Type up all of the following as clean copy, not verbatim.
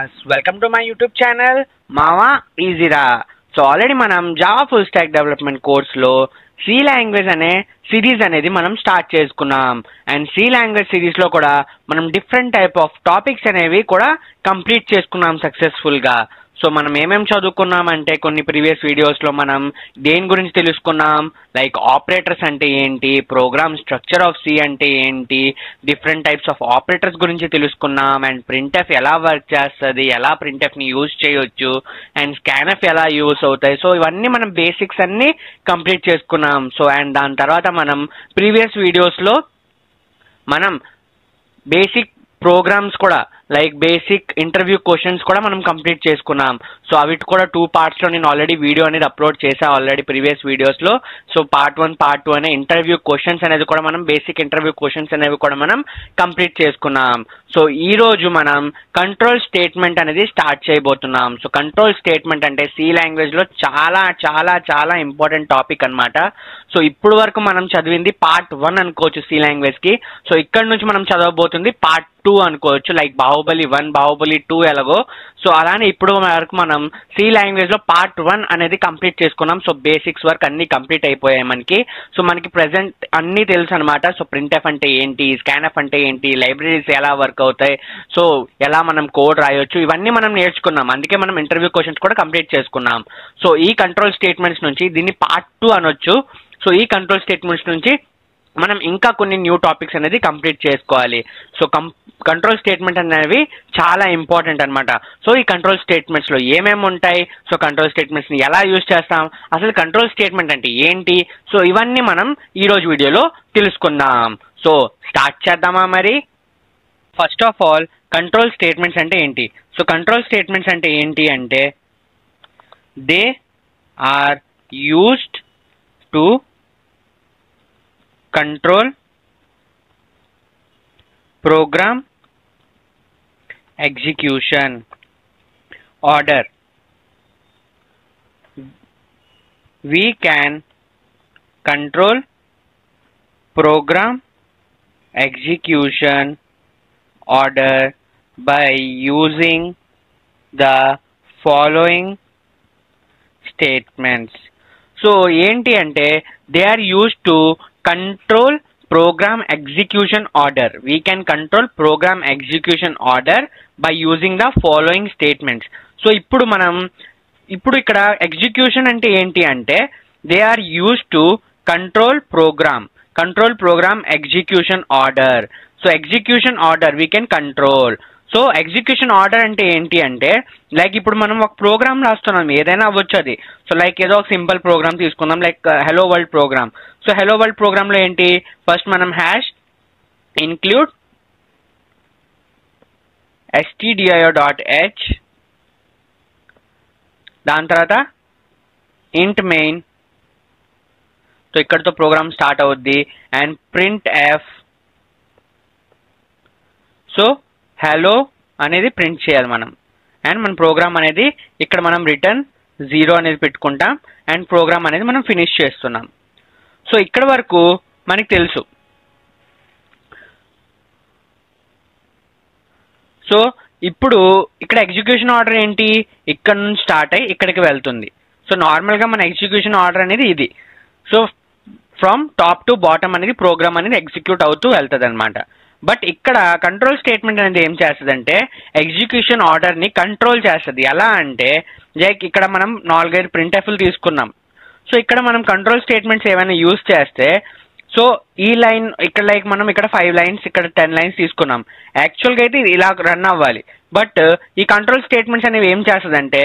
class. Welcome to my YouTube channel Mava Easyra. So already మనం Java full stack development course లో C language అనే series అనేది మనం start చేసుకున్నాం. And C language series లో కూడా మనం డిఫరెంట్ టైప్ ఆఫ్ టాపిక్స్ అనేవి కూడా కంప్లీట్ చేసుకున్నాం సక్సెస్ఫుల్ గా. సో మనం ఏమేమి చదువుకున్నామంటే కొన్ని ప్రీవియస్ వీడియోస్లో మనం దేని గురించి తెలుసుకున్నాం, లైక్ ఆపరేటర్స్ అంటే ఏంటి, ప్రోగ్రామ్ స్ట్రక్చర్ ఆఫ్ సి అంటే ఏంటి, డిఫరెంట్ టైప్స్ ఆఫ్ ఆపరేటర్స్ గురించి తెలుసుకున్నాం. అండ్ ప్రింట్ఎఫ్ ఎలా వర్క్ చేస్తుంది, ఎలా ప్రింట్ఎఫ్ని యూజ్ చేయొచ్చు, అండ్ స్కాన్ఎఫ్ ఎలా యూజ్ అవుతాయి. సో ఇవన్నీ మనం బేసిక్స్ అన్నీ కంప్లీట్ చేసుకున్నాం. సో అండ్ దాని తర్వాత మనం ప్రీవియస్ వీడియోస్లో మనం బేసిక్ ప్రోగ్రామ్స్ కూడా లైక్ బేసిక్ ఇంటర్వ్యూ క్వశ్చన్స్ కూడా మనం కంప్లీట్ చేసుకున్నాం. సో అవి కూడా 2 పార్ట్స్లో నేను ఆల్రెడీ వీడియో అనేది అప్లోడ్ చేశాను ఆల్రెడీ ప్రీవియస్ వీడియోస్లో. సో పార్ట్ 1 పార్ట్ 2 అనే ఇంటర్వ్యూ క్వశ్చన్స్ అనేది కూడా మనం బేసిక్ ఇంటర్వ్యూ క్వశ్చన్స్ అనేవి కూడా మనం కంప్లీట్ చేసుకున్నాం. సో ఈ రోజు మనం కంట్రోల్ స్టేట్మెంట్ అనేది స్టార్ట్ చేయబోతున్నాం. సో కంట్రోల్ స్టేట్మెంట్ అంటే సి లాంగ్వేజ్లో చాలా చాలా చాలా ఇంపార్టెంట్ టాపిక్ అనమాట. సో ఇప్పుడు వరకు మనం చదివింది పార్ట్ 1 అనుకోవచ్చు సి లాంగ్వేజ్కి. సో ఇక్కడ నుంచి మనం చదవబోతుంది పార్ట్ 2 అనుకోవచ్చు, లైక్ బాహుబలి 1 బాహుబలి 2 ఎలాగో. సో అలానే ఇప్పుడు వరకు మనం సి లాంగ్వేజ్లో పార్ట్ 1 అనేది కంప్లీట్ చేసుకున్నాం. సో బేసిక్స్ వర్క్ అన్నీ కంప్లీట్ అయిపోయాయి మనకి. సో మనకి ప్రెసెంట్ అన్నీ తెలుసు అనమాట. సో ప్రింట్ఎఫ్ అంటే ఏంటి, స్కాన్ఎఫ్ అంటే ఏంటి, లైబ్రరీస్ ఎలా వర్క్ అవుతాయి, సో ఎలా మనం కోడ్ రాయొచ్చు, ఇవన్నీ మనం నేర్చుకున్నాం. అందుకే మనం ఇంటర్వ్యూ క్వశ్చన్స్ కూడా కంప్లీట్ చేసుకున్నాం. సో ఈ కంట్రోల్ స్టేట్మెంట్స్ నుంచి దీన్ని పార్ట్ 2 అనొచ్చు. సో ఈ కంట్రోల్ స్టేట్మెంట్స్ నుంచి మనం ఇంకా కొన్ని న్యూ టాపిక్స్ అనేది కంప్లీట్ చేసుకోవాలి. సో కంట్రోల్ స్టేట్మెంట్ అనేవి చాలా ఇంపార్టెంట్ అనమాట. సో ఈ కంట్రోల్ స్టేట్మెంట్స్లో ఏమేమి ఉంటాయి, సో కంట్రోల్ స్టేట్మెంట్స్ని ఎలా యూజ్ చేస్తాం, అసలు కంట్రోల్ స్టేట్మెంట్ అంటే ఏంటి, సో ఇవన్నీ మనం ఈరోజు వీడియోలో తెలుసుకుందాం. సో స్టార్ట్ చేద్దామా మరి. First of all control statements అంటే ఏంటి. సో కంట్రోల్ స్టేట్మెంట్స్ అంటే ఏంటి అంటే they are used to control program execution order. We can control program execution order by using the following statements. So ఏంటి అంటే they are used to control program execution order. We can control program execution order by using the following statements. So ఇప్పుడు ఇక్కడ execution అంటే ఏంటి అంటే they are used to control program execution order. So execution order we can control. So execution order అంటే ఏంటి అంటే like ఇప్పుడు మనం ఒక ప్రోగ్రామ్ రాస్తున్నాం, ఏదైనా అవ్వచ్చు అది. సో లైక్ ఏదో ఒక సింపుల్ ప్రోగ్రామ్ తీసుకుందాం, like hello world program. So hello world ప్రోగ్రామ్లో ఏంటి, ఫస్ట్ మనం హ్యాష్ ఇన్క్లూడ్ stdio.h, దాని తర్వాత ఇంట్ మెయిన్. సో ఇక్కడతో ప్రోగ్రామ్ స్టార్ట్ అవుద్ది. And print F, so hello అనేది ప్రింట్ చేయాలి మనం. అండ్ మన ప్రోగ్రామ్ అనేది ఇక్కడ మనం రిటర్న్ 0 అనేది పెట్టుకుంటాం. అండ్ ప్రోగ్రామ్ అనేది మనం ఫినిష్ చేస్తున్నాం. సో ఇక్కడ వరకు మనకి తెలుసు. సో ఇప్పుడు ఇక్కడ ఎగ్జిక్యూషన్ ఆర్డర్ ఏంటి, ఇక్కడ నుంచి స్టార్ట్ అయ్యి ఇక్కడికి వెళ్తుంది. సో నార్మల్గా మన ఎగ్జిక్యూషన్ ఆర్డర్ అనేది ఇది. So from top to bottom అనేది ప్రోగ్రామ్ అనేది ఎగ్జిక్యూట్ అవుతూ వెళ్తుంది అనమాట. బట్ ఇక్కడ కంట్రోల్ స్టేట్మెంట్ అనేది ఏం చేస్తుంది అంటే ఎగ్జిక్యూషన్ ఆర్డర్ని కంట్రోల్ చేస్తుంది. ఎలా అంటే లైక్ ఇక్కడ మనం 4-5 ప్రింట్ఎఫ్లు తీసుకున్నాం. సో ఇక్కడ మనం కంట్రోల్ స్టేట్మెంట్స్ ఏమైనా యూజ్ చేస్తే, సో ఈ లైన్ ఇక్కడ లైక్ మనం ఇక్కడ 5 లైన్స్ ఇక్కడ 10 లైన్స్ తీసుకున్నాం. యాక్చువల్గా అయితే ఇది ఇలా రన్ అవ్వాలి. బట్ ఈ కంట్రోల్ స్టేట్మెంట్స్ అనేవి ఏం చేస్తుందంటే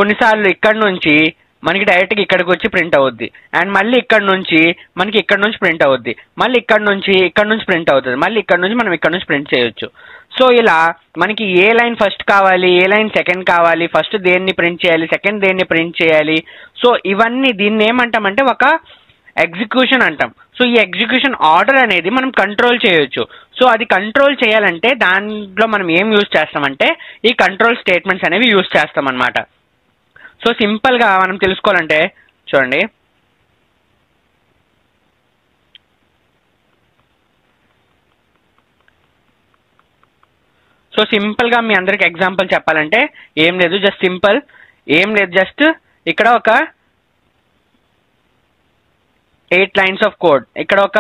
కొన్నిసార్లు ఇక్కడ నుంచి మనకి డైరెక్ట్గా ఇక్కడికి వచ్చి ప్రింట్ అవుద్ది. అండ్ మళ్ళీ ఇక్కడ నుంచి మనకి ఇక్కడ నుంచి ప్రింట్ అవుద్ది, మళ్ళీ ఇక్కడ నుంచి ప్రింట్ అవుతుంది, మళ్ళీ ఇక్కడ నుంచి మనం ఇక్కడ నుంచి ప్రింట్ చేయొచ్చు. సో ఇలా మనకి ఏ లైన్ ఫస్ట్ కావాలి, ఏ లైన్ సెకండ్ కావాలి, ఫస్ట్ దేన్ని ప్రింట్ చేయాలి, సెకండ్ దేన్ని ప్రింట్ చేయాలి. సో ఇవన్నీ దీన్ని ఏమంటామంటే ఒక ఎగ్జిక్యూషన్ అంటాం. సో ఈ ఎగ్జిక్యూషన్ ఆర్డర్ అనేది మనం కంట్రోల్ చేయొచ్చు. సో అది కంట్రోల్ చేయాలంటే దాంట్లో మనం ఏం యూజ్ చేస్తామంటే ఈ కంట్రోల్ స్టేట్మెంట్స్ అనేవి యూజ్ చేస్తాం అన్నమాట. సో సింపుల్గా మనం తెలుసుకోవాలంటే చూడండి, సో సింపుల్గా మీ అందరికి ఎగ్జాంపుల్ చెప్పాలంటే ఏం లేదు, జస్ట్ సింపుల్, ఏం లేదు, జస్ట్ ఇక్కడ ఒక 8 lines ఆఫ్ కోడ్, ఇక్కడ ఒక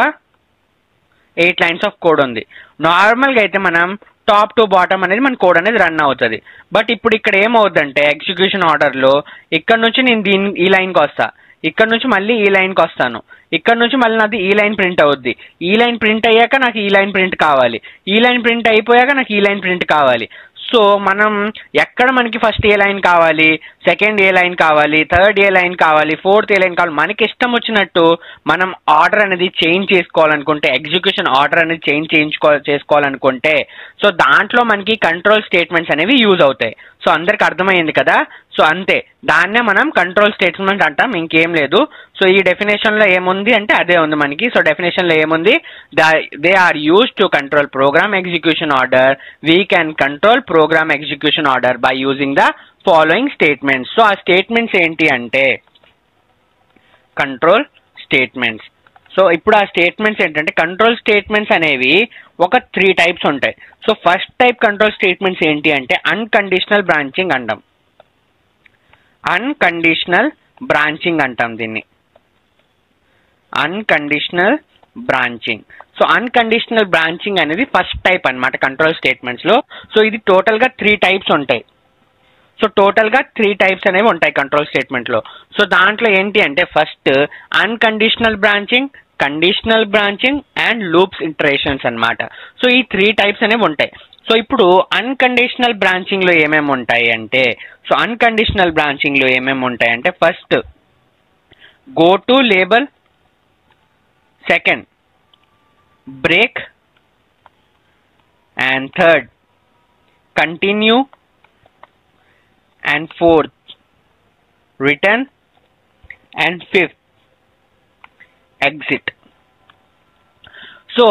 8 lines ఆఫ్ కోడ్ ఉంది. నార్మల్గా అయితే మనం టాప్ టు బాటమ్ అనేది మన కోడ్ అనేది రన్ అవుతుంది. బట్ ఇప్పుడు ఇక్కడ ఏమవుతుందంటే ఎగ్జిక్యూషన్ ఆర్డర్లో ఇక్కడ నుంచి నేను ఈ లైన్కి వస్తా, ఇక్కడ నుంచి మళ్ళీ ఈ లైన్కి వస్తాను, ఇక్కడ నుంచి మళ్ళీ నాది ఈ లైన్ ప్రింట్ అవుద్ది, ఈ లైన్ ప్రింట్ అయ్యాక నాకు ఈ లైన్ ప్రింట్ కావాలి, ఈ లైన్ ప్రింట్ అయిపోయాక నాకు ఈ లైన్ ప్రింట్ కావాలి. సో మనం ఎక్కడ మనకి ఫస్ట్ ఏ లైన్ కావాలి, సెకండ్ ఏ లైన్ కావాలి, థర్డ్ ఏ లైన్ కావాలి, ఫోర్త్ ఏ లైన్ కావాలి, మనకి ఇష్టం వచ్చినట్టు మనం ఆర్డర్ అనేది చేంజ్ చేసుకోవాలనుకుంటే, ఎగ్జిక్యూషన్ ఆర్డర్ అనేది చేసుకోవాలనుకుంటే సో దాంట్లో మనకి కంట్రోల్ స్టేట్మెంట్స్ అనేవి యూజ్ అవుతాయి. సో అందరికి అర్థమైంది కదా. సో అంతే, దాన్నే మనం కంట్రోల్ స్టేట్మెంట్ అంటాం, ఇంకేం లేదు. సో ఈ డెఫినేషన్లో ఏముంది అంటే అదే ఉంది మనకి. సో డెఫినేషన్లో ఏముంది, they are used to control program execution order. We can control program execution order by using the following statements. So ఆ స్టేట్మెంట్స్ ఏంటి అంటే కంట్రోల్ స్టేట్మెంట్స్. సో ఇప్పుడు ఆ స్టేట్మెంట్స్ ఏంటంటే కంట్రోల్ స్టేట్మెంట్స్ అనేవి ఒక 3 types ఉంటాయి. So first type control statements ఏంటి అంటే అన్కండిషనల్ బ్రాంచింగ్ అంటాం. అన్కండిషనల్ బ్రాంచింగ్ అంటాం దీన్ని, unconditional branching. So unconditional branching అనేది ఫస్ట్ టైప్ అన్నమాట కంట్రోల్ స్టేట్మెంట్స్లో. సో ఇది టోటల్గా 3 types ఉంటాయి. సో టోటల్గా 3 types అనేవి ఉంటాయి కంట్రోల్ స్టేట్మెంట్లో. సో దాంట్లో ఏంటి అంటే first unconditional branching, conditional branching and loops iterations అన్నమాట. సో ఈ 3 types అనేవి ఉంటాయి. సో ఇప్పుడు అన్కండిషనల్ బ్రాంచింగ్లో ఏమేమి ఉంటాయి అంటే, సో అన్కండిషనల్ బ్రాంచింగ్లో ఏమేమి ఉంటాయి అంటే first go to label, second break, and third continue, and fourth return, and fifth exit. So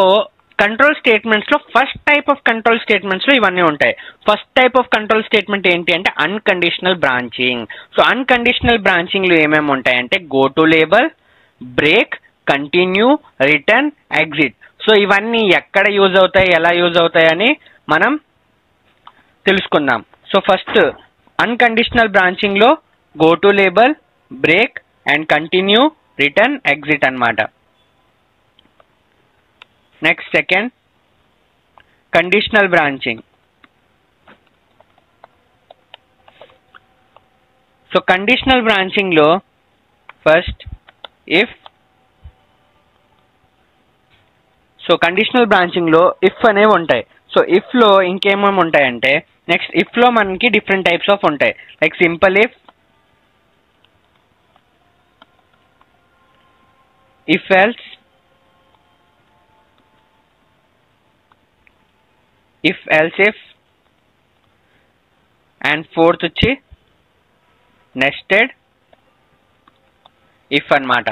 control స్టేట్మెంట్స్లో ఫస్ట్ టైప్ ఆఫ్ కంట్రోల్ స్టేట్మెంట్స్లో ఇవన్నీ ఉంటాయి. First type of control statement ఏంటి అంటే అన్కండిషనల్ బ్రాంచింగ్. సో అన్కండిషనల్ బ్రాంచింగ్లో ఏమేమి ఉంటాయంటే go to label, break, continue, return, exit. So ఇవన్నీ ఎక్కడ యూజ్ అవుతాయి, ఎలా యూజ్ అవుతాయి అని మనం తెలుసుకుందాం. సో ఫస్ట్ అన్కండిషనల్ బ్రాంచింగ్లో go to label, break and continue, return, exit అన్నమాట. Next second conditional branching. So conditional బ్రాంచింగ్లో ఫస్ట్ ఇఫ్, సో కండిషనల్ బ్రాంచింగ్లో ఇఫ్ అనేవి ఉంటాయి. సో ఇఫ్లో ఇంకేమేమి ఉంటాయంటే నెక్స్ట్ ఇఫ్లో మనకి డిఫరెంట్ టైప్స్ ఆఫ్ ఉంటాయి. Like simple if, if else, if else if, and fourth వచ్చి నెస్టెడ్ ఇఫ్ అన్నమాట.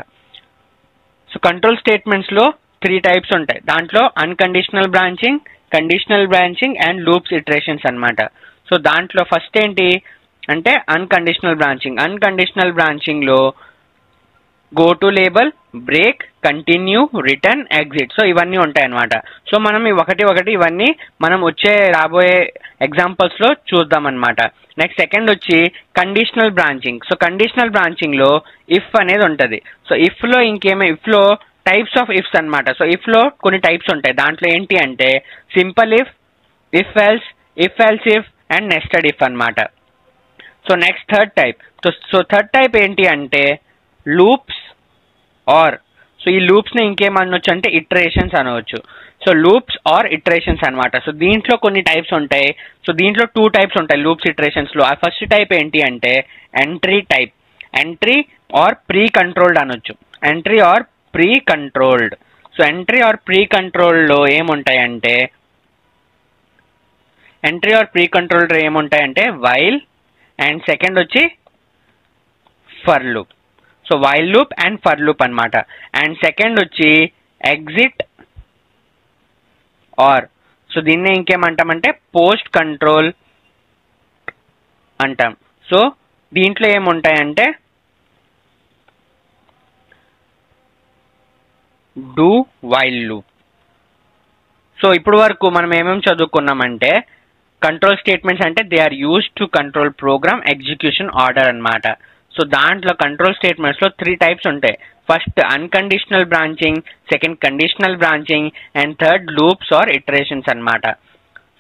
సో కంట్రోల్ స్టేట్మెంట్స్లో 3 types ఉంటాయి. దాంట్లో unconditional branching, conditional branching and loops iterations అన్నమాట. సో దాంట్లో ఫస్ట్ ఏంటి అంటే అన్కండిషనల్ బ్రాంచింగ్. అన్కండిషనల్ బ్రాంచింగ్లో go to label, break, continue, return, exit. So ఇవన్నీ ఉంటాయి అన్నమాట. సో మనం ఒకటి ఇవన్నీ మనం రాబోయే ఎగ్జాంపుల్స్లో చూద్దాం అన్నమాట. నెక్స్ట్ సెకండ్ వచ్చి కండిషనల్ బ్రాంచింగ్. సో కండిషనల్ బ్రాంచింగ్లో ఇఫ్ అనేది ఉంటుంది. సో ఇఫ్లో ఇఫ్లో టైప్స్ ఆఫ్ ఇఫ్స్ అన్నమాట. సో ఇఫ్లో కొన్ని టైప్స్ ఉంటాయి. దాంట్లో ఏంటి అంటే simple if, if else, if else if and nested if అన్నమాట. So next third type. So third type ఏంటి అంటే లూప్స్ ఆర్. సో ఈ లూప్స్ని ఇంకేమనొచ్చు అంటే ఇటరేషన్స్ అనవచ్చు. సో లూప్స్ ఆర్ ఇటరేషన్స్ అన్నమాట. సో దీంట్లో కొన్ని టైప్స్ ఉంటాయి. సో దీంట్లో 2 types ఉంటాయి లూప్స్ ఇటరేషన్స్లో. ఆ ఫస్ట్ టైప్ ఏంటి అంటే entry type. Entry or pre controlled అనొచ్చు. Entry or pre controlled. So entry or pre కంట్రోల్డ్లో ఏముంటాయంటే వైల్ అండ్ సెకండ్ వచ్చి for loop. So while loop and for loop అన్నమాట. అండ్ సెకండ్ వచ్చి ఎగ్జిట్ ఆర్. సో దీన్నే ఇంకేమంటామంటే పోస్ట్ కంట్రోల్ అంటాం. So దీంట్లో ఏముంటాయంటే డూ వైల్ లూప్. సో ఇప్పుడు వరకు మనం ఏమేమి చదువుకున్నామంటే కంట్రోల్ స్టేట్మెంట్స్ అంటే they are used to control program execution order అన్నమాట. సో దాంట్లో కంట్రోల్ స్టేట్మెంట్స్లో 3 టైప్స్ ఉంటాయి. First unconditional branching, second conditional branching, and third loops or iterations అన్నమాట.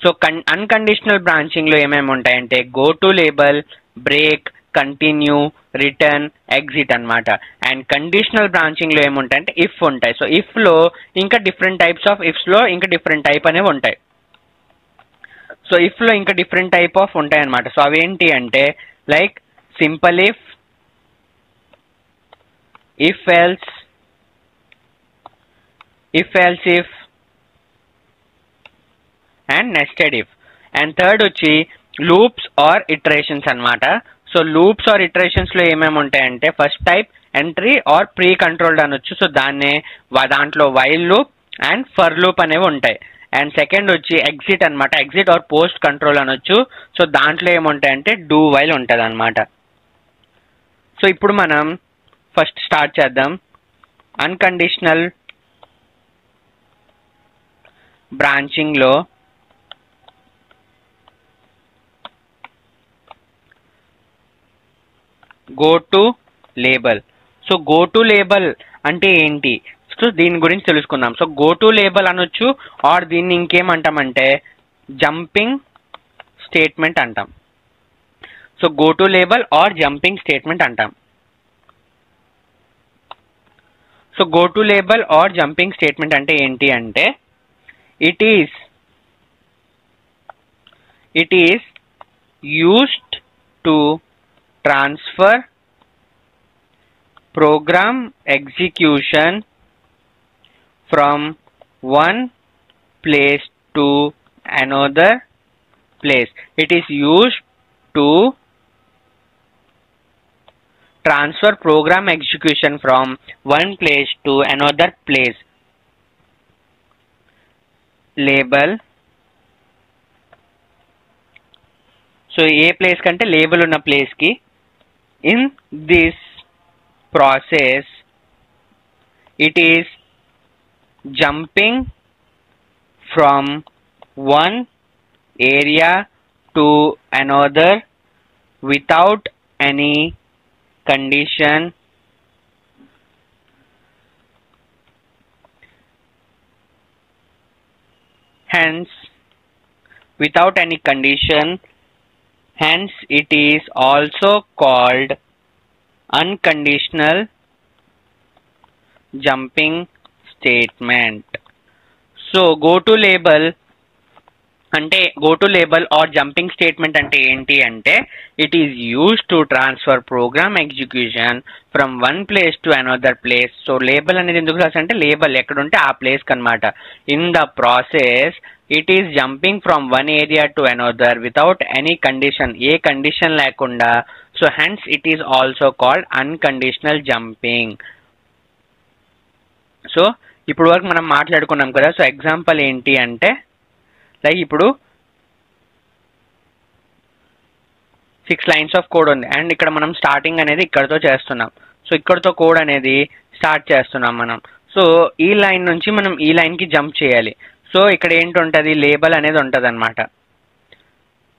సో అన్కండిషనల్ బ్రాంచింగ్లో ఏమేమి ఉంటాయంటే go to label, break, continue, return, exit అన్నమాట. And conditional బ్రాంచింగ్లో ఏముంటాయంటే ఇఫ్ ఉంటాయి. సో ఇఫ్లో ఇంకా డిఫరెంట్ టైప్స్ ఆఫ్ ఇఫ్స్లో ఇంకా డిఫరెంట్ టైప్ అనేవి ఉంటాయి. సో ఇఫ్లో ఇంకా డిఫరెంట్ టైప్ ఆఫ్ ఉంటాయి అన్నమాట. సో అవేంటి అంటే like simple if else, if else if, and nested if. And third వచ్చి లూప్స్ ఆర్ ఇటరేషన్స్ అన్నమాట. సో లూప్స్ ఆర్ ఇటరేషన్స్లో ఏమేమి ఉంటాయంటే first type entry or pre controlled అనొచ్చు. సో దాంట్లో while loop and for loop అనేవి ఉంటాయి. అండ్ సెకండ్ వచ్చి ఎగ్జిట్ అన్నమాట. ఎగ్జిట్ ఆర్ పోస్ట్ కంట్రోల్ అనొచ్చు. సో దాంట్లో ఏముంటాయంటే డూ వైల్ ఉంటుంది అన్నమాట. సో ఇప్పుడు మనం ఫస్ట్ స్టార్ట్ చేద్దాం. అన్కండిషనల్ బ్రాంచింగ్లో go to label. So go to label అంటే ఏంటి? సో దీని గురించి తెలుసుకుందాం. సో గో టు లేబుల్ అనొచ్చు ఆర్ దీన్ని ఇంకేమంటామంటే జంపింగ్ స్టేట్మెంట్ అంటాం. So go to label or jumping statement అంటాం. So go to label or jumping statement అంటే ఏంటి అంటే it is used to transfer program execution from one place to another place. It is used to transfer program execution from one place to another place. Label. So A place కంటే label ఉన్న place కి. In this process it is jumping from one area to another without any condition, hence without any condition, hence it is also called unconditional jumping statement. So go to label అంటే go to label or jumping statement అంటే ఏంటి అంటే it is use to transfer program execution from one place to another place. So label అనేది ఎందుకు రాసి అంటే label ఎక్కడుంటే ఆ ప్లేస్కి అనమాట. In the process it is jumping from one area to another without any condition, ఏ కండిషన్ లేకుండా. So hence it is also called unconditional jumping. So ఇప్పుడు వరకు మనం మాట్లాడుకున్నాం కదా. సో ఎగ్జాంపుల్ ఏంటి అంటే లైక్ ఇప్పుడు 6 లైన్స్ ఆఫ్ కోడ్ ఉంది అండ్ ఇక్కడ మనం స్టార్టింగ్ అనేది ఇక్కడతో చేస్తున్నాం. సో ఇక్కడతో కోడ్ అనేది స్టార్ట్ చేస్తున్నాం మనం. సో ఈ లైన్ నుంచి మనం ఈ లైన్కి జంప్ చేయాలి. సో ఇక్కడ ఏంటి లేబుల్ అనేది ఉంటుంది అనమాట.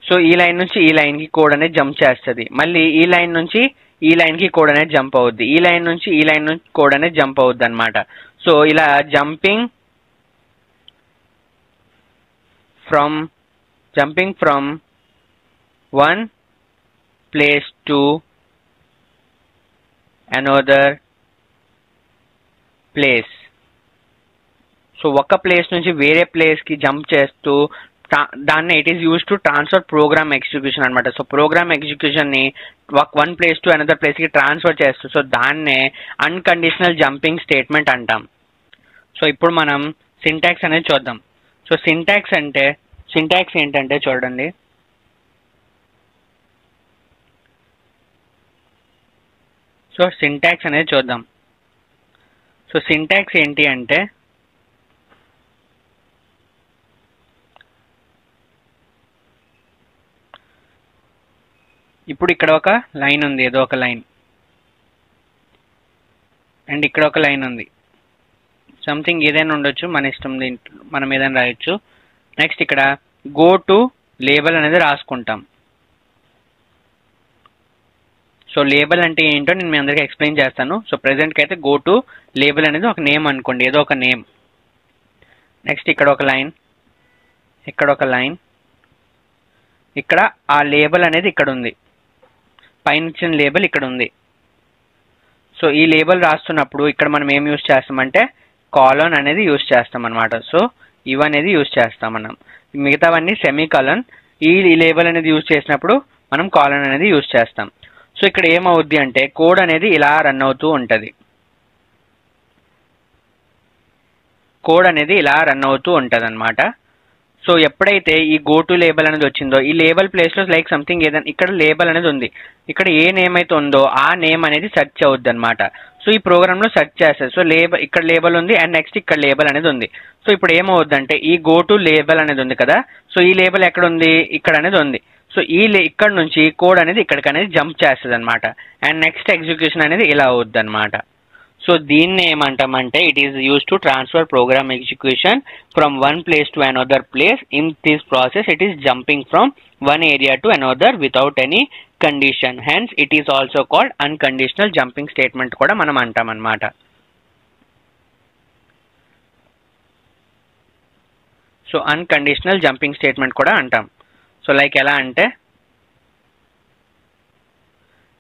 సో ఈ లైన్ నుంచి ఈ లైన్కి కోడ్ అనేది జంప్ చేస్తుంది. మళ్ళీ ఈ లైన్ నుంచి ఈ లైన్కి కోడ్ అనేది జంప్ అవుద్ది. ఈ లైన్ నుంచి ఈ లైన్ నుంచి కోడ్ అనేది జంప్ అవుద్ది అనమాట. సో ఇలా jumping from one place to another place. So ఒక ప్లేస్ నుంచి వేరే ప్లేస్కి జంప్ చేస్తూ దాన్ని it is use to transfer program execution అనమాట. సో ప్రోగ్రామ్ ఎగ్జిక్యూషన్ని వన్ ప్లేస్ టు అనదర్ ప్లేస్కి ట్రాన్స్ఫర్ చేస్తూ సో దాన్నే అన్కండిషనల్ జంపింగ్ స్టేట్మెంట్ అంటాం. సో ఇప్పుడు మనం సింటాక్స్ అనేది చూద్దాం. సో సింటాక్స్ ఏంటంటే చూడండి. సో సింటాక్స్ అనేది చూద్దాం. సో సింటాక్స్ ఏంటి అంటే ఇప్పుడు ఇక్కడ ఒక లైన్ ఉంది, ఏదో ఒక లైన్, అండ్ ఇక్కడ ఒక లైన్ ఉంది. సంథింగ్ ఏదైనా ఉండొచ్చు, మన ఇష్టం, దీంట్లో మనం ఏదైనా రాయొచ్చు. నెక్స్ట్ ఇక్కడ గో టు లేబుల్ అనేది రాసుకుంటాం. సో లేబుల్ అంటే ఏంటో నేను మీ అందరికీ ఎక్స్ప్లెయిన్ చేస్తాను. సో ప్రెజెంట్కి అయితే గో టు లేబుల్ అనేది ఒక నేమ్ అనుకోండి, ఏదో ఒక నేమ్. నెక్స్ట్ ఇక్కడ ఒక లైన్, ఇక్కడ ఒక లైన్, ఇక్కడ ఆ లేబుల్ అనేది ఇక్కడ ఉంది, పైన ఇచ్చిన లేబుల్ ఇక్కడ ఉంది. సో ఈ లేబుల్ రాస్తున్నప్పుడు ఇక్కడ మనం ఏం యూజ్ చేస్తామంటే కాలన్ అనేది యూజ్ చేస్తాం అనమాట. సో ఇవనేది యూజ్ చేస్తాం మనం, మిగతావన్నీ సెమీకాలన్. ఈ లేబుల్ అనేది యూజ్ చేసినప్పుడు మనం కాలన్ అనేది యూజ్ చేస్తాం. సో ఇక్కడ ఏమవుద్ది అంటే కోడ్ అనేది ఇలా రన్ అవుతూ ఉంటుంది, కోడ్ అనేది ఇలా రన్ అవుతూ ఉంటుంది అనమాట. సో ఎప్పుడైతే ఈ గో టు లేబుల్ అనేది వచ్చిందో ఈ లేబుల్ ప్లేస్లో లైక్ సంథింగ్ ఏదైనా ఇక్కడ లేబుల్ అనేది ఉంది, ఇక్కడ ఏ నేమ్ అయితే ఉందో ఆ నేమ్ అనేది సెర్చ్ అవుద్ది అనమాట. సో ఈ ప్రోగ్రామ్లో సెర్చ్ చేస్తారు. సో లేబుల్ ఇక్కడ లేబుల్ ఉంది అండ్ నెక్స్ట్ ఇక్కడ లేబుల్ అనేది ఉంది. సో ఇప్పుడు ఏమవుద్దంటే ఈ గో టు లేబుల్ అనేది ఉంది కదా, సో ఈ లేబుల్ ఎక్కడ ఉంది, ఇక్కడ అనేది ఉంది. సో ఇక్కడ నుంచి కోడ్ అనేది ఇక్కడికి అనేది జంప్ చేస్తుంది అనమాట. అండ్ నెక్స్ట్ ఎగ్జిక్యూషన్ అనేది ఇలా అవుద్ది అనమాట. సో దీన్ని ఏమంటామంటే it is use to transfer program execution from one place to another place. In this process it is jumping from one area to another without any condition. Hence it is also called unconditional jumping statement కూడా మనం అంటాం అనమాట. So unconditional jumping statement కూడా అంటాం. So like ఎలా అంటే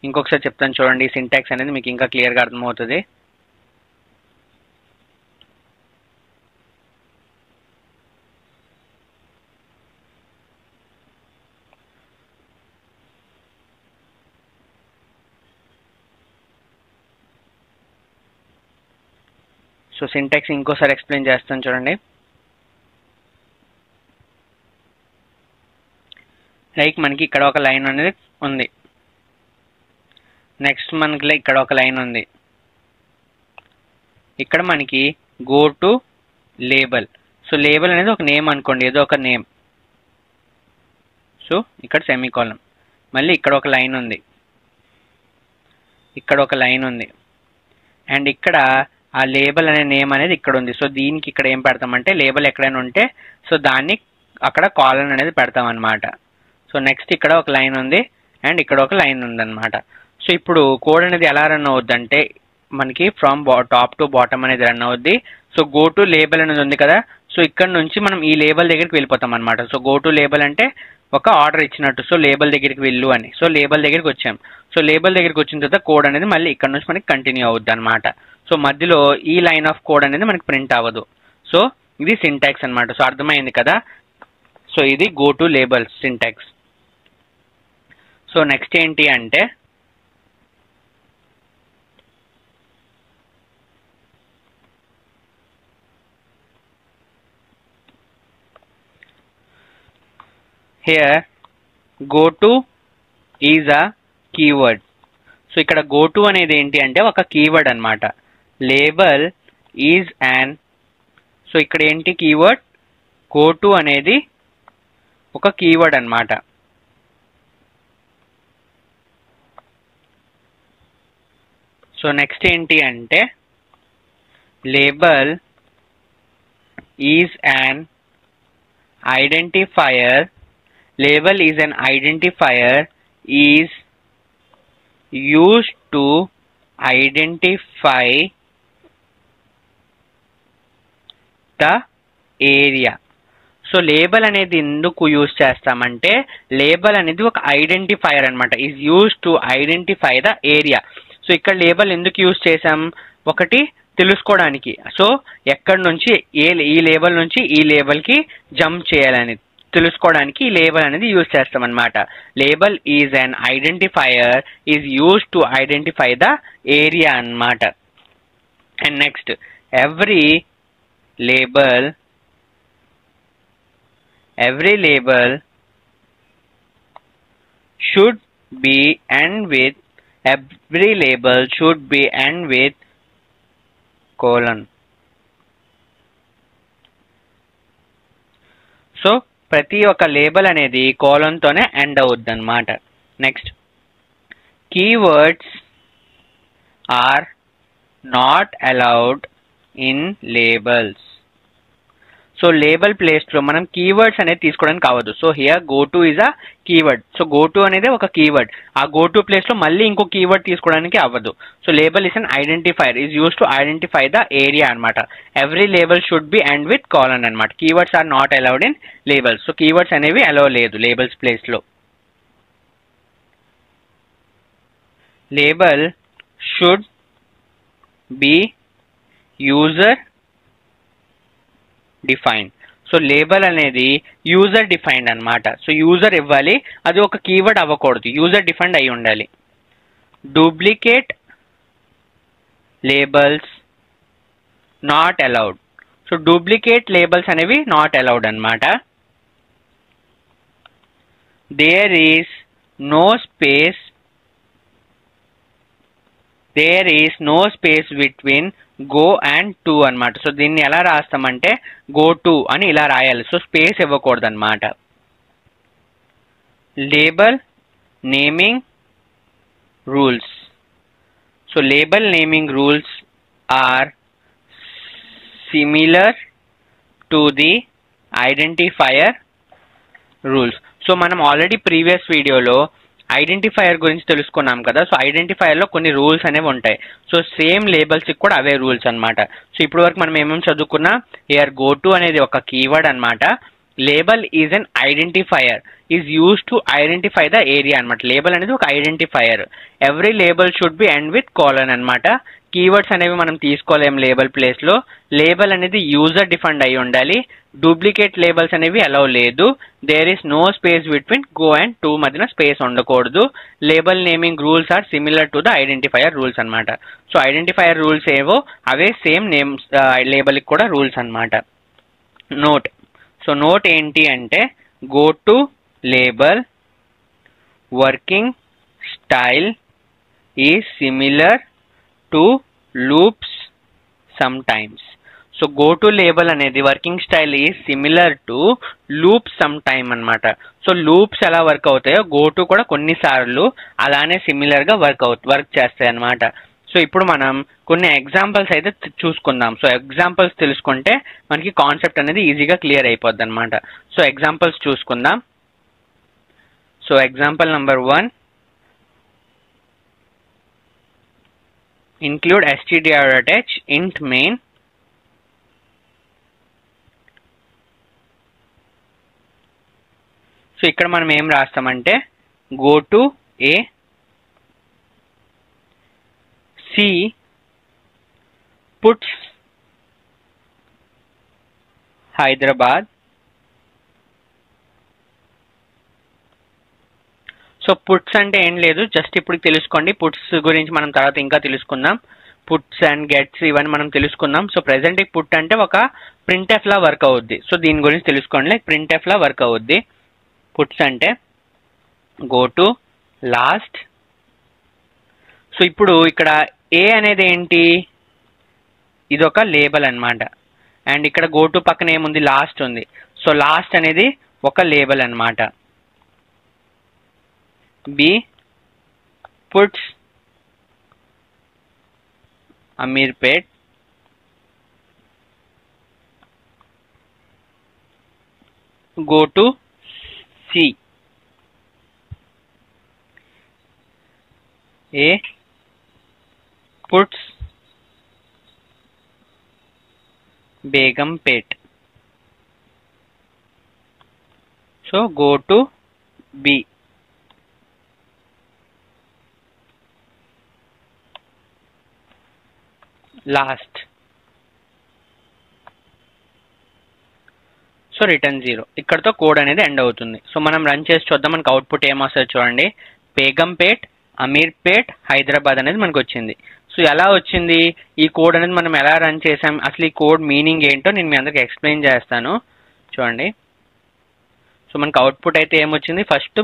ఇంకొకసారి చెప్తాను చూడండి, సింటాక్స్ అనేది మీకు ఇంకా క్లియర్గా అర్థమవుతుంది. సో సింటాక్స్ ఇంకోసారి ఎక్స్ప్లెయిన్ చేస్తాను చూడండి. లైక్ మనకి ఇక్కడ ఒక లైన్ అనేది ఉంది, నెక్స్ట్ మనకి ఇక్కడ ఒక లైన్ ఉంది, ఇక్కడ మనకి go to label. So label అనేది ఒక నేమ్ అనుకోండి, ఏదో ఒక నేమ్. సో ఇక్కడ సెమీకాలన్, మళ్ళీ ఇక్కడ ఒక లైన్ ఉంది, ఇక్కడ ఒక లైన్ ఉంది, అండ్ ఇక్కడ ఆ లేబుల్ అనే నేమ్ అనేది ఇక్కడ ఉంది. సో దీనికి ఇక్కడ ఏం పెడతామంటే లేబుల్ ఎక్కడైనా ఉంటే సో దాన్ని అక్కడ కాలన్ అనేది పెడతాం అనమాట. సో నెక్స్ట్ ఇక్కడ ఒక లైన్ ఉంది అండ్ ఇక్కడ ఒక లైన్ ఉందన్నమాట. సో ఇప్పుడు కోడ్ అనేది ఎలా రన్ అవుద్ది అంటే మనకి ఫ్రమ్ టాప్ టు బాటమ్ అనేది రన్ అవుద్ది. సో గో టు లేబుల్ అనేది ఉంది కదా, సో ఇక్కడ నుంచి మనం ఈ లేబుల్ దగ్గరికి వెళ్ళిపోతాం అనమాట. సో గో టు లేబుల్ అంటే ఒక ఆర్డర్ ఇచ్చినట్టు, సో లేబుల్ దగ్గరికి వెళ్ళు అని. సో లేబుల్ దగ్గరికి వచ్చాం. సో లేబుల్ దగ్గరికి వచ్చిన తర్వాత కోడ్ అనేది మళ్ళీ ఇక్కడ నుంచి మనకి కంటిన్యూ అవుద్ది అనమాట. సో మధ్యలో ఈ లైన్ ఆఫ్ కోడ్ అనేది మనకి ప్రింట్ అవ్వదు. సో ఇది సింటాక్స్ అనమాట. సో అర్థమైంది కదా. సో ఇది go to label syntax. So next ఏంటి అంటే here go to is a keyword. So ఇక్కడ గో టు అనేది ఏంటి అంటే ఒక కీవర్డ్ అనమాట. లేబుల్ ఈజ్ యాన్, సో ఇక్కడ ఏంటి కీవర్డ్, గో టు అనేది ఒక కీవర్డ్ అనమాట. సో నెక్స్ట్ ఏంటి అంటే label is an identifier. Label is an identifier is used to identify the area. So label అనేది ఎందుకు యూజ్ చేస్తామంటే లేబుల్ అనేది ఒక ఐడెంటిఫైయర్ అనమాట, is use to identify the area. So ఇక్కడ లేబుల్ ఎందుకు యూజ్ చేసాం, ఒకటి తెలుసుకోవడానికి. సో ఎక్కడి నుంచి ఈ లేబుల్ నుంచి ఈ లేబుల్కి జంప్ చేయాలని తెలుసుకోవడానికి ఈ లేబుల్ అనేది యూజ్ చేస్తాం అనమాట. Label is an identifier is use to identify the area అన్నమాట. And next every label should be end with colon. So ప్రతి ఒక్క లేబుల్ అనేది కోలన్ తోనే ఎండ్ అవుద్ది అన్నమాట. Next keywords are not allowed in labels. So label ప్లేస్లో మనం keywords అనేది తీసుకోవడానికి అవ్వదు. So here go to is a keyword. So go to అనేది ఒక కీవర్డ్. ఆ గో టు ప్లేస్లో మళ్ళీ ఇంకో కీవర్డ్ తీసుకోవడానికి అవ్వదు. So label is an identifier, is use to identify the area అనమాట. Every label should be end with colon అనమాట. Keywords are not allowed in labels. So keywords అనేవి అలౌ లేదు లేబుల్స్ ప్లేస్లో. Label should be user defined. So label అనేది user defined అనమాట. So user ఇవ్వాలి, అది ఒక కీవర్డ్ అవ్వకూడదు, యూజర్ డిఫైన్డ్ అయి ఉండాలి. Duplicate labels not allowed. So duplicate labels అనేవి నాట్ అలౌడ్ అనమాట. There is no space between go and to అనమాట. సో దీన్ని ఎలా రాస్తామంటే గో టు అని ఇలా రాయాలి. సో స్పేస్ ఇవ్వకూడదు అనమాట. Label naming rules. So label naming rules are similar to the identifier rules. So మనం ఆల్రెడీ ప్రీవియస్ వీడియోలో ఐడెంటిఫైయర్ గురించి తెలుసుకున్నాం కదా. సో ఐడెంటిఫైయర్లో కొన్ని రూల్స్ అనేవి ఉంటాయి. సో సేమ్ లేబుల్స్కి కూడా అవే రూల్స్ అనమాట. సో ఇప్పటి వరకు మనం ఏమేమి చదువుకున్నా, హియర్ గో టు అనేది ఒక కీవర్డ్ అనమాట. Label is an identifier, is use to identify the area అనమాట. లేబుల్ అనేది ఒక identifier. Every label should be end with colon అనమాట. కీవర్డ్స్ అనేవి మనం తీసుకోలేం లేబుల్ ప్లేస్లో. లేబుల్ అనేది యూజర్ డిఫైన్డ్ అయి ఉండాలి. డూప్లికేట్ లేబుల్స్ అనేవి అలౌ లేదు. There is no space between go and to మధ్యన స్పేస్ ఉండకూడదు. Label naming rules are similar to the identifier rules అనమాట. సో ఐడెంటిఫైయర్ రూల్స్ ఏవో అవే సేమ్ నేమ్స్ లేబుల్కి కూడా రూల్స్ అనమాట. నోట్. సో నోట్ ఏంటి అంటే go to label working style is similar to loops sometimes. So go to label అనేది working style is similar to loops some time అనమాట. So loops ఎలా work అవుతాయో go to కూడా కొన్నిసార్లు అలానే సిమిలర్గా వర్క్ చేస్తాయి అనమాట. సో ఇప్పుడు మనం కొన్ని ఎగ్జాంపుల్స్ అయితే చూసుకుందాం. సో ఎగ్జాంపుల్స్ తెలుసుకుంటే మనకి కాన్సెప్ట్ అనేది ఈజీగా క్లియర్ అయిపోద్ది అనమాట. సో ఎగ్జాంపుల్స్ చూసుకుందాం. So example number 1, include str.h int main so ఇక్కడ మనం ఏం రాస్తామంటే go to a c puts Hyderabad. So puts అంటే ఏం లేదు, జస్ట్ ఇప్పుడు తెలుసుకోండి. పుట్స్ గురించి మనం తర్వాత ఇంకా తెలుసుకుందాం. పుట్స్ అండ్ గెట్స్ ఇవన్నీ మనం తెలుసుకుందాం. సో ప్రెసెంట్ పుట్ అంటే ఒక ప్రింట్ఎఫ్ లా వర్క్ అవుద్ది. సో దీని గురించి తెలుసుకోండి. లైక్ ప్రింట్ఎఫ్ లా వర్క్ అవుద్ది. పుట్స్ అంటే గో టు లాస్ట్. సో ఇప్పుడు ఇక్కడ ఏ అనేది ఏంటి, ఇది ఒక లేబుల్ అనమాట. అండ్ ఇక్కడ గో టు పక్కన ఏముంది, లాస్ట్ ఉంది. సో లాస్ట్ అనేది ఒక లేబుల్ అనమాట. B puts Amirpet. Go to C. A puts Begumpet. So go to B. Last. So return 0. ఇక్కడతో కోడ్ అనేది ఎండ్ అవుతుంది. సో మనం రన్ చేసి చూద్దాం మనకు అవుట్పుట్ ఏమొస్తుంది చూడండి. బేగంపేట్, అమీర్పేట్, హైదరాబాద్ అనేది మనకు వచ్చింది. సో ఎలా వచ్చింది, ఈ కోడ్ అనేది మనం ఎలా రన్ చేసాం, అసలు ఈ కోడ్ మీనింగ్ ఏంటో నేను మీ అందరికి ఎక్స్ప్లెయిన్ చేస్తాను చూడండి. సో మనకు అవుట్పుట్ అయితే ఏమొచ్చింది, ఫస్ట్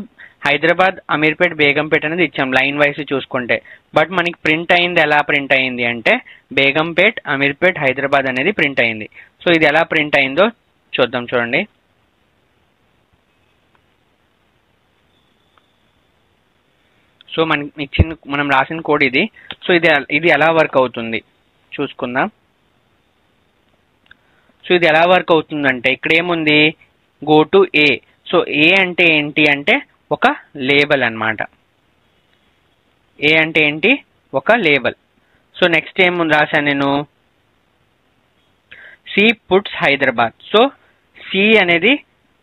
హైదరాబాద్, అమీర్పేట్, బేగంపేట్ అనేది ఇచ్చాం లైన్ వైస్ చూసుకుంటే. బట్ మనకి ప్రింట్ అయింది, ఎలా ప్రింట్ అయింది అంటే బేగంపేట్, అమీర్పేట్, హైదరాబాద్ అనేది ప్రింట్ అయింది. సో ఇది ఎలా ప్రింట్ అయిందో చూద్దాం చూడండి. సో మనకి మనం రాసిన కోడ్ ఇది. సో ఇది ఎలా వర్క్ అవుతుంది చూసుకుందాం. సో ఇది ఎలా వర్క్ అవుతుందంటే ఇక్కడ ఏముంది గో టు ఏ. సో ఏ అంటే ఏంటి అంటే ఒక లేబుల్ అన్నమాట. ఏ అంటే ఏంటి ఒక లేబుల్. సో నెక్స్ట్ ఏముంది రాశాను నేను C puts Hyderabad. So C అనేది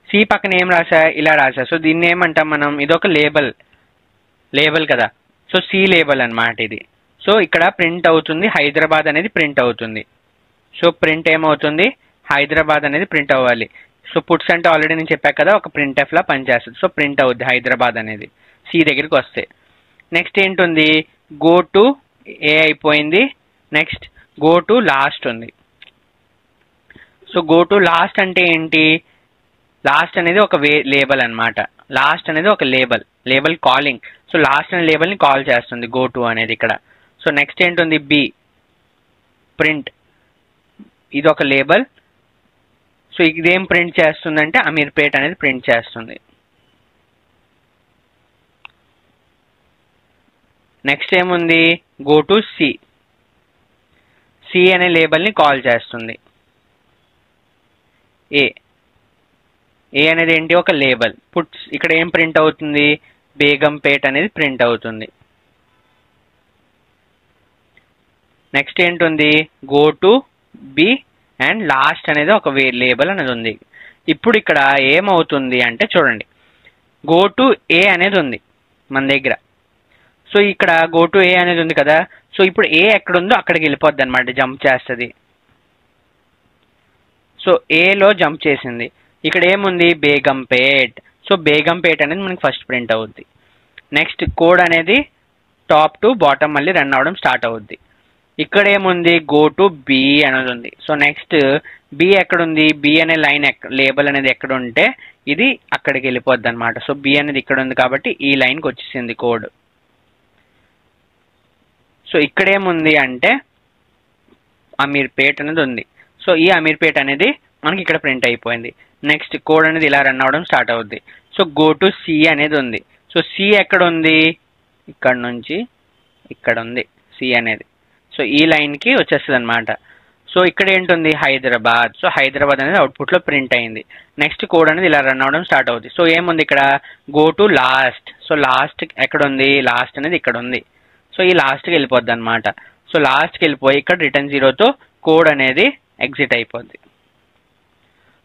సి పక్కన ఏం రాసా ఇలా రాసా. సో దీన్ని ఏమంటాం మనం ఇదొక లేబుల్ కదా. సో సి లేబుల్ అన్నమాట ఇది. సో ఇక్కడ ప్రింట్ అవుతుంది హైదరాబాద్ అనేది ప్రింట్ అవుతుంది. సో ప్రింట్ ఏమవుతుంది హైదరాబాద్ అనేది ప్రింట్ అవ్వాలి. సో పుట్స్ అంటే ఆల్రెడీ నేను చెప్పా కదా ఒక ప్రింట్ ఎఫ్ లా పనిచేస్తుంది. సో ప్రింట్ అవుద్ది హైదరాబాద్ అనేది సి దగ్గరికి వస్తే. నెక్స్ట్ ఏంటుంది గో టు ఏ అయిపోయింది. నెక్స్ట్ గో టు లాస్ట్ ఉంది. సో గో టు లాస్ట్ అంటే ఏంటి లాస్ట్ అనేది ఒక లేబుల్ అన్నమాట. లాస్ట్ అనేది ఒక లేబుల్ కాలింగ్. సో లాస్ట్ అనే లేబుల్ ని కాల్ చేస్తుంది గో టు అనేది ఇక్కడ. సో నెక్స్ట్ ఏంటుంది బి ప్రింట్. ఇది ఒక లేబుల్. సో ఇదేం ప్రింట్ చేస్తుందంటే అమీర్పేట్ అనేది ప్రింట్ చేస్తుంది. నెక్స్ట్ ఏముంది గో టు సి. సి అనే లేబుల్ ని కాల్ చేస్తుంది. ఏ అనేది ఏంటి ఒక లేబుల్. పుట్స్ ఇక్కడ ఏం ప్రింట్ అవుతుంది బేగంపేట్ అనేది ప్రింట్ అవుతుంది. నెక్స్ట్ ఏంటుంది go to B and last అనేది ఒక లేబుల్ అనేది ఉంది. ఇప్పుడు ఇక్కడ ఏమవుతుంది అంటే చూడండి గో టు ఏ అనేది ఉంది మన దగ్గర. సో ఇక్కడ గో టు ఏ అనేది ఉంది కదా. సో ఇప్పుడు ఏ ఎక్కడ ఉందో అక్కడికి వెళ్ళిపోద్ది అనమాట, జంప్ చేస్తుంది. సో ఏలో జంప్ చేసింది. ఇక్కడ ఏముంది బేగంపేట్. సో బేగంపేట్ అనేది మనకి ఫస్ట్ ప్రింట్ అవుద్ది. నెక్స్ట్ కోడ్ అనేది టాప్ టు బాటమ్ మళ్ళీ రన్ అవడం స్టార్ట్ అవుద్ది. ఇక్కడ ఏముంది గో టు బి అనేది ఉంది. సో నెక్స్ట్ బి ఎక్కడుంది బి అనే లైన్ లేబుల్ అనేది ఎక్కడ ఉంటే ఇది అక్కడికి వెళ్ళిపోద్ది అనమాట. సో బి అనేది ఇక్కడ ఉంది కాబట్టి ఈ లైన్కి వచ్చేసింది కోడ్. సో ఇక్కడ ఏముంది అంటే అమీర్పేట్ అనేది ఉంది. సో ఈ అమీర్పేట్ అనేది మనకి ఇక్కడ ప్రింట్ అయిపోయింది. నెక్స్ట్ కోడ్ అనేది ఇలా రన్ అవడం స్టార్ట్ అవుద్ది. సో గో టు సి అనేది ఉంది. సో సి ఎక్కడ ఉంది ఇక్కడ నుంచి ఇక్కడ ఉంది సి అనేది. సో ఈ లైన్కి వచ్చేస్తుంది అనమాట. సో ఇక్కడ ఏంటుంది హైదరాబాద్. సో హైదరాబాద్ అనేది అవుట్పుట్లో ప్రింట్ అయింది. నెక్స్ట్ కోడ్ అనేది ఇలా రన్ అవడం స్టార్ట్ అవుతుంది. సో ఏముంది ఇక్కడ go to last. So last ఎక్కడ ఉంది లాస్ట్ అనేది ఇక్కడ ఉంది. సో ఈ లాస్ట్కి వెళ్ళిపోద్ది అనమాట. సో లాస్ట్కి వెళ్ళిపోయి ఇక్కడ రిటర్న్ 0తో కోడ్ అనేది ఎగ్జిట్ అయిపోద్ది.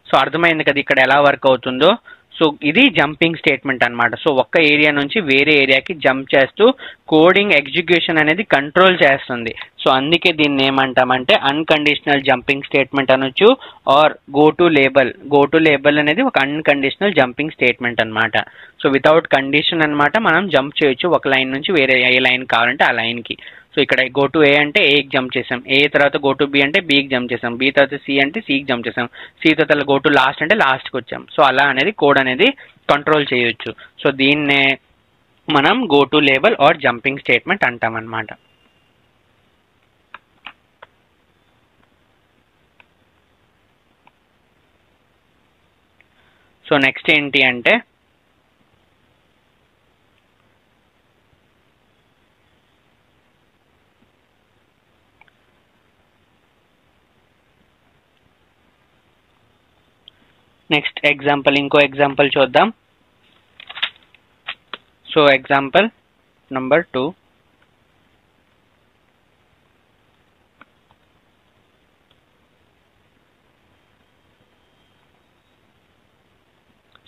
సో అర్థమైంది కదా ఇక్కడ ఎలా వర్క్ అవుతుందో. సో ఇది జంపింగ్ స్టేట్మెంట్ అనమాట. సో ఒక్క ఏరియా నుంచి వేరే ఏరియాకి జంప్ చేస్తూ కోడింగ్ ఎగ్జిక్యూషన్ అనేది కంట్రోల్ చేస్తుంది. సో అందుకే దీన్ని ఏమంటామంటే అన్కండిషనల్ జంపింగ్ స్టేట్మెంట్ అనొచ్చు ఆర్ గో టు లేబుల్ అనేది ఒక అన్కండిషనల్ జంపింగ్ స్టేట్మెంట్ అనమాట. సో వితౌట్ కండిషన్ అనమాట మనం జంప్ చేయొచ్చు ఒక లైన్ నుంచి వేరే ఏ లైన్ కావాలంటే ఆ లైన్కి. సో ఇక్కడ గో టు ఏ అంటే ఏకి జంప్ చేసాం, ఏ తర్వాత గో టు బి అంటే బికి జంప్ చేసాం, బి తర్వాత సి అంటే సికి జంప్ చేసాం, సి తర్వాత గో టు లాస్ట్ అంటే లాస్ట్కి వచ్చాం. సో అలా అనేది కోడ్ అనేది కంట్రోల్ చేయొచ్చు. సో దీన్నే మనం go to label or jumping statement అంటాం అన్నమాట. సో నెక్స్ట్ ఏంటి అంటే నెక్స్ట్ ఎగ్జాంపుల్ ఇంకో ఎగ్జాంపుల్ చూద్దాం. So example number 2.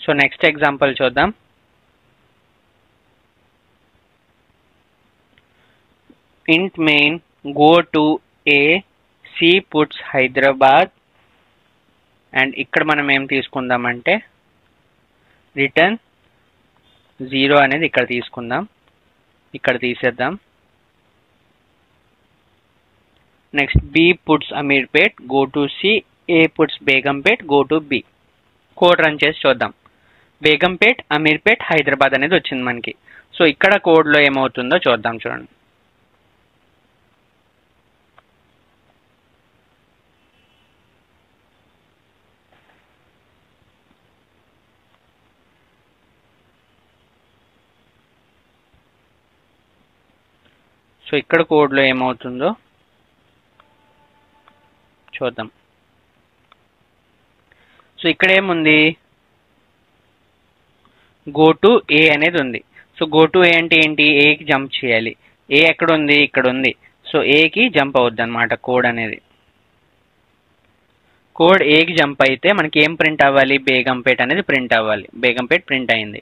So next example చూద్దాం. int main go to a c puts Hyderabad and ఇక్కడ మనం ఏం తీసుకుందామంటే రిటర్న్ 0 అనేది ఇక్కడ తీసుకుందాం, ఇక్కడ తీసేద్దాం. Next b puts Ameerpet go to C, a puts Begumpet go to B. Code run చేసి చూద్దాం. బేగంపేట్ అమీర్పేట్ హైదరాబాద్ అనేది వచ్చింది మనకి. సో ఇక్కడ కోడ్లో ఏమవుతుందో చూద్దాం చూడండి. సో ఇక్కడ కోడ్లో ఏమవుతుందో చూద్దాం. ఇక్కడ ఏముంది, గో టు ఏ అనేది ఉంది. సో గో టు ఏ అంటే ఏంటి, ఏకి జంప్ చేయాలి. ఏ ఎక్కడ ఉంది, ఇక్కడ ఉంది. సో ఏకి జంప్ అవుద్ది అనమాట కోడ్ అనేది. కోడ్ ఏకి జంప్ అయితే మనకి ఏం ప్రింట్ అవ్వాలి, బేగంపేట్ అనేది ప్రింట్ అవ్వాలి. బేగంపేట్ ప్రింట్ అయింది.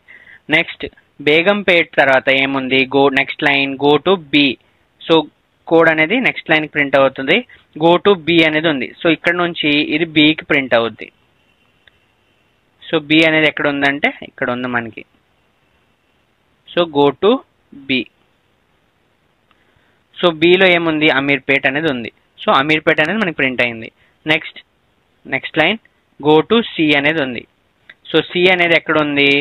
నెక్స్ట్ బేగంపేట్ తర్వాత ఏముంది, next line go to B. So code అనేది నెక్స్ట్ లైన్కి ప్రింట్ అవుతుంది. గో టు బి అనేది ఉంది. సో ఇక్కడ నుంచి ఇది బికి ప్రింట్ అవుద్ది. సో బి అనేది ఎక్కడ ఉందంటే ఇక్కడ ఉంది మనకి. So go to B. So below ఏముంది, అమీర్పేట్ అనేది ఉంది. సో అమీర్పేట్ అనేది మనకి ప్రింట్ అయింది. Next line go to C అనేది ఉంది. సో సి అనేది ఎక్కడ ఉంది,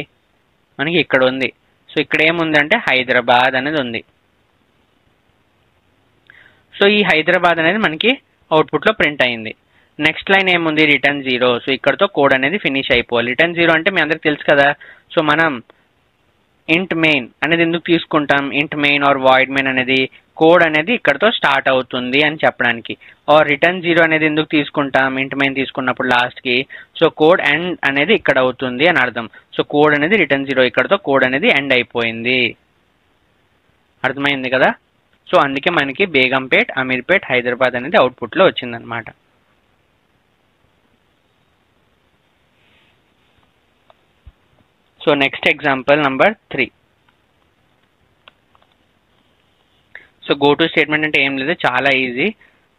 మనకి ఇక్కడ ఉంది. సో ఇక్కడ ఏముందంటే హైదరాబాద్ అనేది ఉంది. సో ఈ హైదరాబాద్ అనేది మనకి అవుట్పుట్లో ప్రింట్ అయింది. నెక్స్ట్ లైన్ ఏముంది, రిటర్న్ 0. సో ఇక్కడతో కోడ్ అనేది ఫినిష్ అయిపోవాలి. రిటర్న్ 0 అంటే మీ అందరికి తెలుసు కదా. సో మనం ఇంట్ మెయిన్ అనేది ఎందుకు తీసుకుంటాం, int main or void main అనేది కోడ్ అనేది ఇక్కడతో స్టార్ట్ అవుతుంది అని చెప్పడానికి. ఆర్ రిటర్న్ 0 అనేది ఎందుకు తీసుకుంటాం, ఇంట్ మెయిన్ తీసుకున్నప్పుడు లాస్ట్కి. సో కోడ్ ఎండ్ అనేది ఇక్కడ అవుతుంది అని అర్థం. సో కోడ్ అనేది రిటర్న్ 0, ఇక్కడతో కోడ్ అనేది ఎండ్ అయిపోయింది. అర్థమైంది కదా. సో అందుకే మనకి బేగంపేట్, అమీర్పేట్, హైదరాబాద్ అనేది అవుట్పుట్లో వచ్చిందనమాట. So next example number 3. So go to statement అంటే ఏం లేదు, చాలా ఈజీ.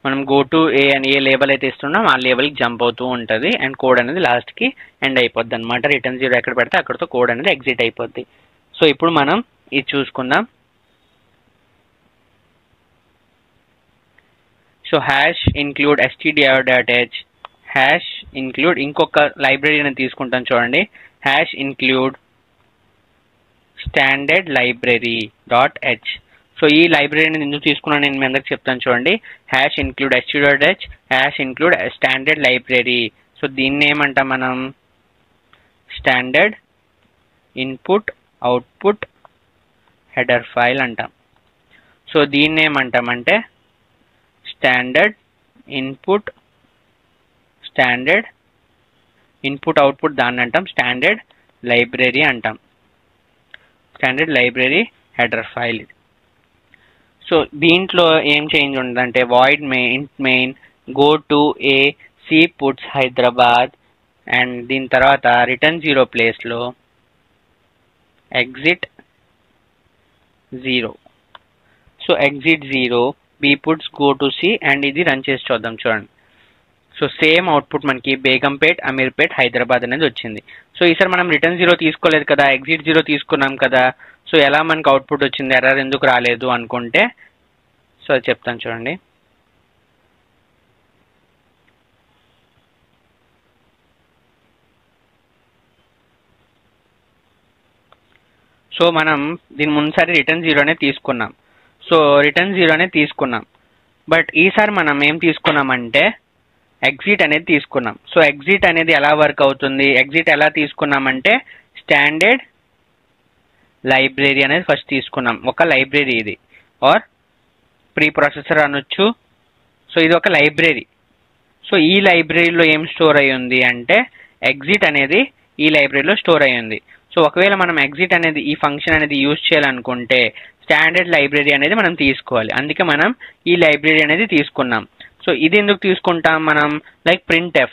మనం గో టు ఏ అని ఏ లేబుల్ అయితే ఇస్తున్నాం ఆ లేబుల్కి జంప్ అవుతూ ఉంటుంది. అండ్ కోడ్ అనేది లాస్ట్కి ఎండ్ అయిపోద్ది అనమాట. రిటర్న్ 0 ఎక్కడ పెడితే అక్కడతో కోడ్ అనేది ఎగ్జిట్ అయిపోద్ది. సో ఇప్పుడు మనం ఇది చూసుకుందాం. So hash include stdio.h, hash include ఇంకొక లైబ్రరీని తీసుకుంటాం చూడండి. Hash include standard library .h. So ఈ లైబ్రరీని ఎందుకు తీసుకున్నాను నేను మీ అందరికి చెప్తాను చూడండి. Hash include stdio.h, hash include standard library. So దీన్ని ఏమంటాం మనం, standard input output header file అంటాం. సో దీన్ని ఏమంటామంటే స్టాండర్డ్ ఇన్పుట్ అవుట్పుట్ దాన్ని అంటాం స్టాండర్డ్ లైబ్రరీ అంటాం. Standard library header file. So దీంట్లో ఏం చేంజ్ ఉంటుందంటే void main go to A C puts Hyderabad and దీని తర్వాత రిటర్న్ 0 ప్లేస్లో exit 0. So exit 0 B puts go to C and ఇది రన్ చేసి చూద్దాం చూడండి. సో సేమ్ అవుట్పుట్ మనకి బేగంపేట్, అమీర్పేట్, హైదరాబాద్ అనేది వచ్చింది. సో ఈసారి మనం రిటర్న్ 0 తీసుకోలేదు కదా, ఎగ్జిట్ 0 తీసుకున్నాం కదా. సో ఎలా మనకి అవుట్పుట్ వచ్చింది, ఎర్రర్ ఎందుకు రాలేదు అనుకుంటే సో అది చెప్తాను చూడండి. సో మనం దీని ముందుసారి రిటర్న్ 0 అనేది తీసుకున్నాం. సో రిటర్న్ 0 అనేది తీసుకున్నాం. బట్ ఈసారి మనం ఏం తీసుకున్నామంటే ఎగ్జిట్ అనేది తీసుకున్నాం. సో ఎగ్జిట్ అనేది ఎలా వర్క్ అవుతుంది, ఎగ్జిట్ ఎలా తీసుకున్నామంటే స్టాండర్డ్ లైబ్రరీ అనేది ఫస్ట్ తీసుకున్నాం. ఒక లైబ్రరీ ఇది ఆర్ ప్రీ ప్రాసెసర్ అనొచ్చు. సో ఇది ఒక లైబ్రరీ. సో ఈ లైబ్రరీలో ఏం స్టోర్ అయ్యి ఉంది అంటే ఎగ్జిట్ అనేది ఈ లైబ్రరీలో స్టోర్ అయ్యి ఉంది. సో ఒకవేళ మనం ఎగ్జిట్ అనేది ఈ ఫంక్షన్ అనేది యూజ్ చేయాలనుకుంటే స్టాండర్డ్ లైబ్రరీ అనేది మనం తీసుకోవాలి. అందుకే మనం ఈ లైబ్రరీ అనేది తీసుకున్నాం. సో ఇది ఎందుకు తీసుకుంటాం మనం, లైక్ printf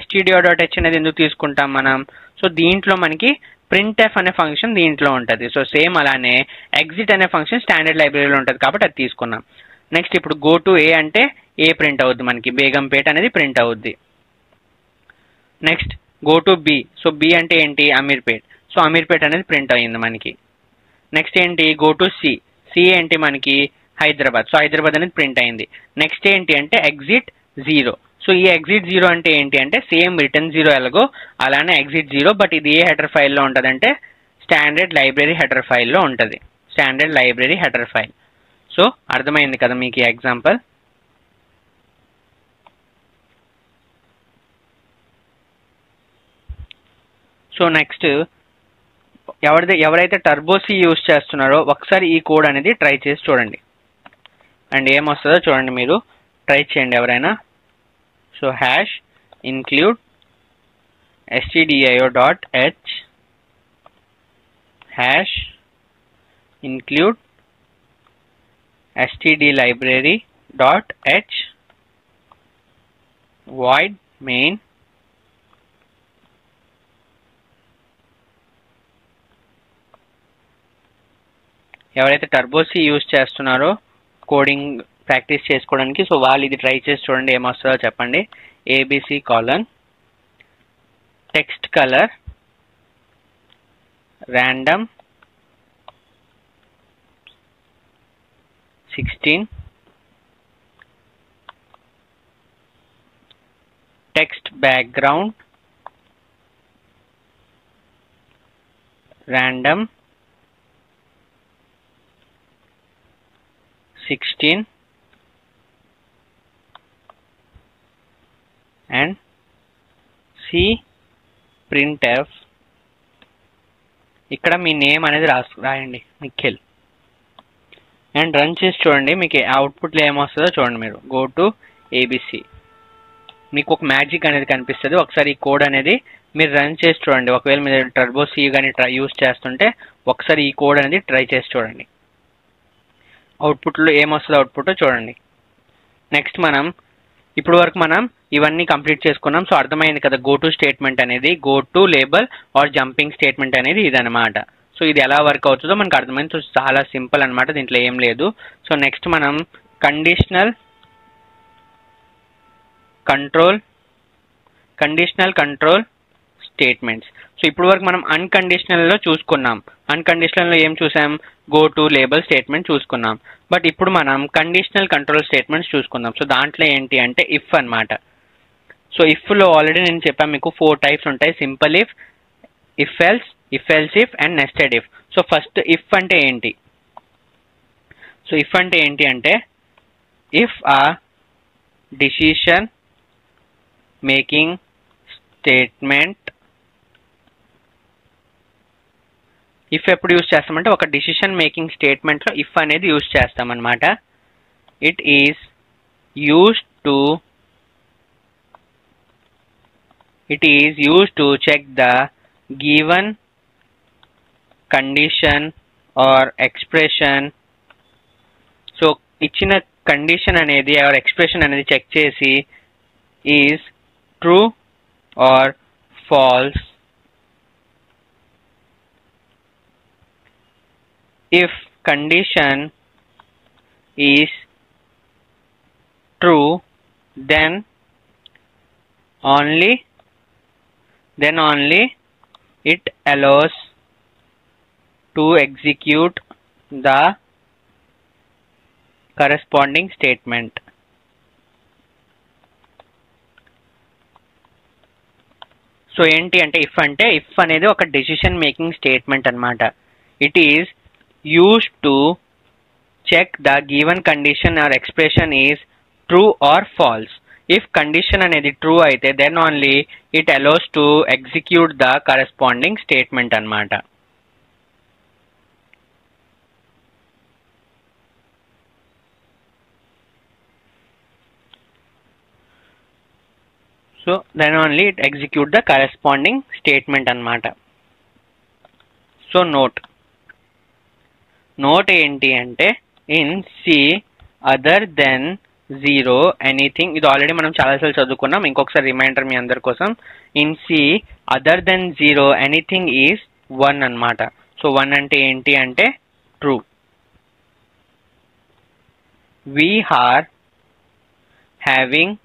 stdio.h అనేది ఎందుకు తీసుకుంటాం మనం. సో దీంట్లో మనకి printf అనే ఫంక్షన్ దీంట్లో ఉంటుంది. సో సేమ్ అలానే ఎగ్జిట్ అనే ఫంక్షన్ స్టాండర్డ్ లైబ్రరీలో ఉంటుంది కాబట్టి అది తీసుకున్నాం. నెక్స్ట్ ఇప్పుడు గో టు ఏ అంటే ఏ ప్రింట్ అవుద్ది మనకి, బేగంపేట్ అనేది ప్రింట్ అవుద్ది. Next go to B. So B అంటే ఏంటి, అమీర్పేట్. సో అమీర్పేట్ అనేది ప్రింట్ అయ్యింది మనకి. నెక్స్ట్ ఏంటి, గో టు సి. సి ఏంటి మనకి, హైదరాబాద్. సో హైదరాబాద్ అనేది ప్రింట్ అయింది. నెక్స్ట్ ఏంటి అంటే ఎగ్జిట్ 0. సో ఈ ఎగ్జిట్ 0 అంటే ఏంటి అంటే సేమ్ రిటర్న్ 0 ఎలాగో అలానే ఎగ్జిట్ 0. బట్ ఇది ఏ హెడర్ ఫైల్లో ఉంటుంది అంటే స్టాండర్డ్ లైబ్రరీ హెడర్ ఫైల్లో ఉంటుంది. Standard library header file. So అర్థమైంది కదా మీకు ఈ ఎగ్జాంపుల్. సో నెక్స్ట్ ఎవరైతే టర్బోసి యూజ్ చేస్తున్నారో ఒకసారి ఈ కోడ్ అనేది ట్రై చేసి చూడండి అండ్ ఏమొస్తుందో చూడండి, మీరు ట్రై చేయండి ఎవరైనా. So hash include stdio.h hash include stdlibrary.h void main ఎవరైతే టర్బో సి యూజ్ చేస్తున్నారో కోడింగ్ ప్రాక్టీస్ చేసుకోవడానికి, సో వాళ్ళు ఇది ట్రై చేసి చూడండి ఏమొస్తుందో చెప్పండి. ABC colon text colour random 16 text background random 16 and C printf. ఇక్కడ మీ నేమ్ అనేది రాయండి నిఖిల్ అండ్ రన్ చేసి చూడండి మీకు అవుట్పుట్లో ఏమొస్తుందో చూడండి. మీరు గో టు ఏబిసి, మీకు ఒక మ్యాజిక్ అనేది కనిపిస్తుంది. ఒకసారి ఈ కోడ్ అనేది మీరు రన్ చేసి చూడండి. ఒకవేళ మీరు టర్బో సి కానీ యూజ్ చేస్తుంటే ఒకసారి ఈ కోడ్ అనేది ట్రై చేసి చూడండి. అవుట్పుట్లో ఏమొస్తుందో అవుట్పుట్ చూడండి. నెక్స్ట్ మనం ఇప్పుడు వరకు మనం ఇవన్నీ కంప్లీట్ చేసుకున్నాం. సో అర్థమైంది కదా, గో టు స్టేట్మెంట్ అనేది go to label or jumping statement అనేది ఇదనమాట. సో ఇది ఎలా వర్క్ అవుతుందో మనకు అర్థమైంది. సో చాలా సింపుల్ అనమాట, దీంట్లో ఏం లేదు. సో నెక్స్ట్ మనం కండిషనల్ కంట్రోల్ స్టేట్మెంట్స్. సో ఇప్పుడు వరకు మనం అన్కండిషనల్లో చూసుకున్నాం. అన్కండిషనల్లో ఏం చూసాం? గో టు లేబుల్ స్టేట్మెంట్ చూసుకున్నాం. బట్ ఇప్పుడు మనం కండిషనల్ కంట్రోల్ స్టేట్మెంట్స్ చూసుకుందాం. సో దాంట్లో ఏంటి అంటే ఇఫ్ అనమాట. సో ఇఫ్లో ఆల్రెడీ నేను చెప్పాను మీకు 4 టైప్స్ ఉంటాయి. Simple if, if else, if else if and nested if. So first if అంటే ఏంటి? సో ఇఫ్ అంటే ఏంటి అంటే if a decision making statement. If ఎప్పుడు యూజ్ చేస్తామంటే ఒక డిసిషన్ మేకింగ్ స్టేట్మెంట్లో ఇఫ్ అనేది యూజ్ చేస్తామన్నమాట. It is used to check the given condition or expression. So ఇచ్చిన కండిషన్ అనేది ఆర్ ఎక్స్ప్రెషన్ అనేది చెక్ చేసి is true or false. If condition is true, then only it allows to execute the corresponding statement. So ఏంటి అంటే if అనేది ఒక decision making statement అన్నమాట. It is used to check the given condition or expression is true or false. If condition అనేది true అయితే then only it allows to execute the corresponding statement అన్నమాట. So then only it execute the corresponding statement అన్నమాట. So note ఏంటి అంటే in C other than 0 anything. ఇది already మనం చాలాసార్లు చదువుకున్నాం, ఇంకొకసారి రిమైండర్ మీ అందరి కోసం. In C other than 0 anything is 1 అన్నమాట. సో 1 అంటే ఏంటి అంటే true. we are having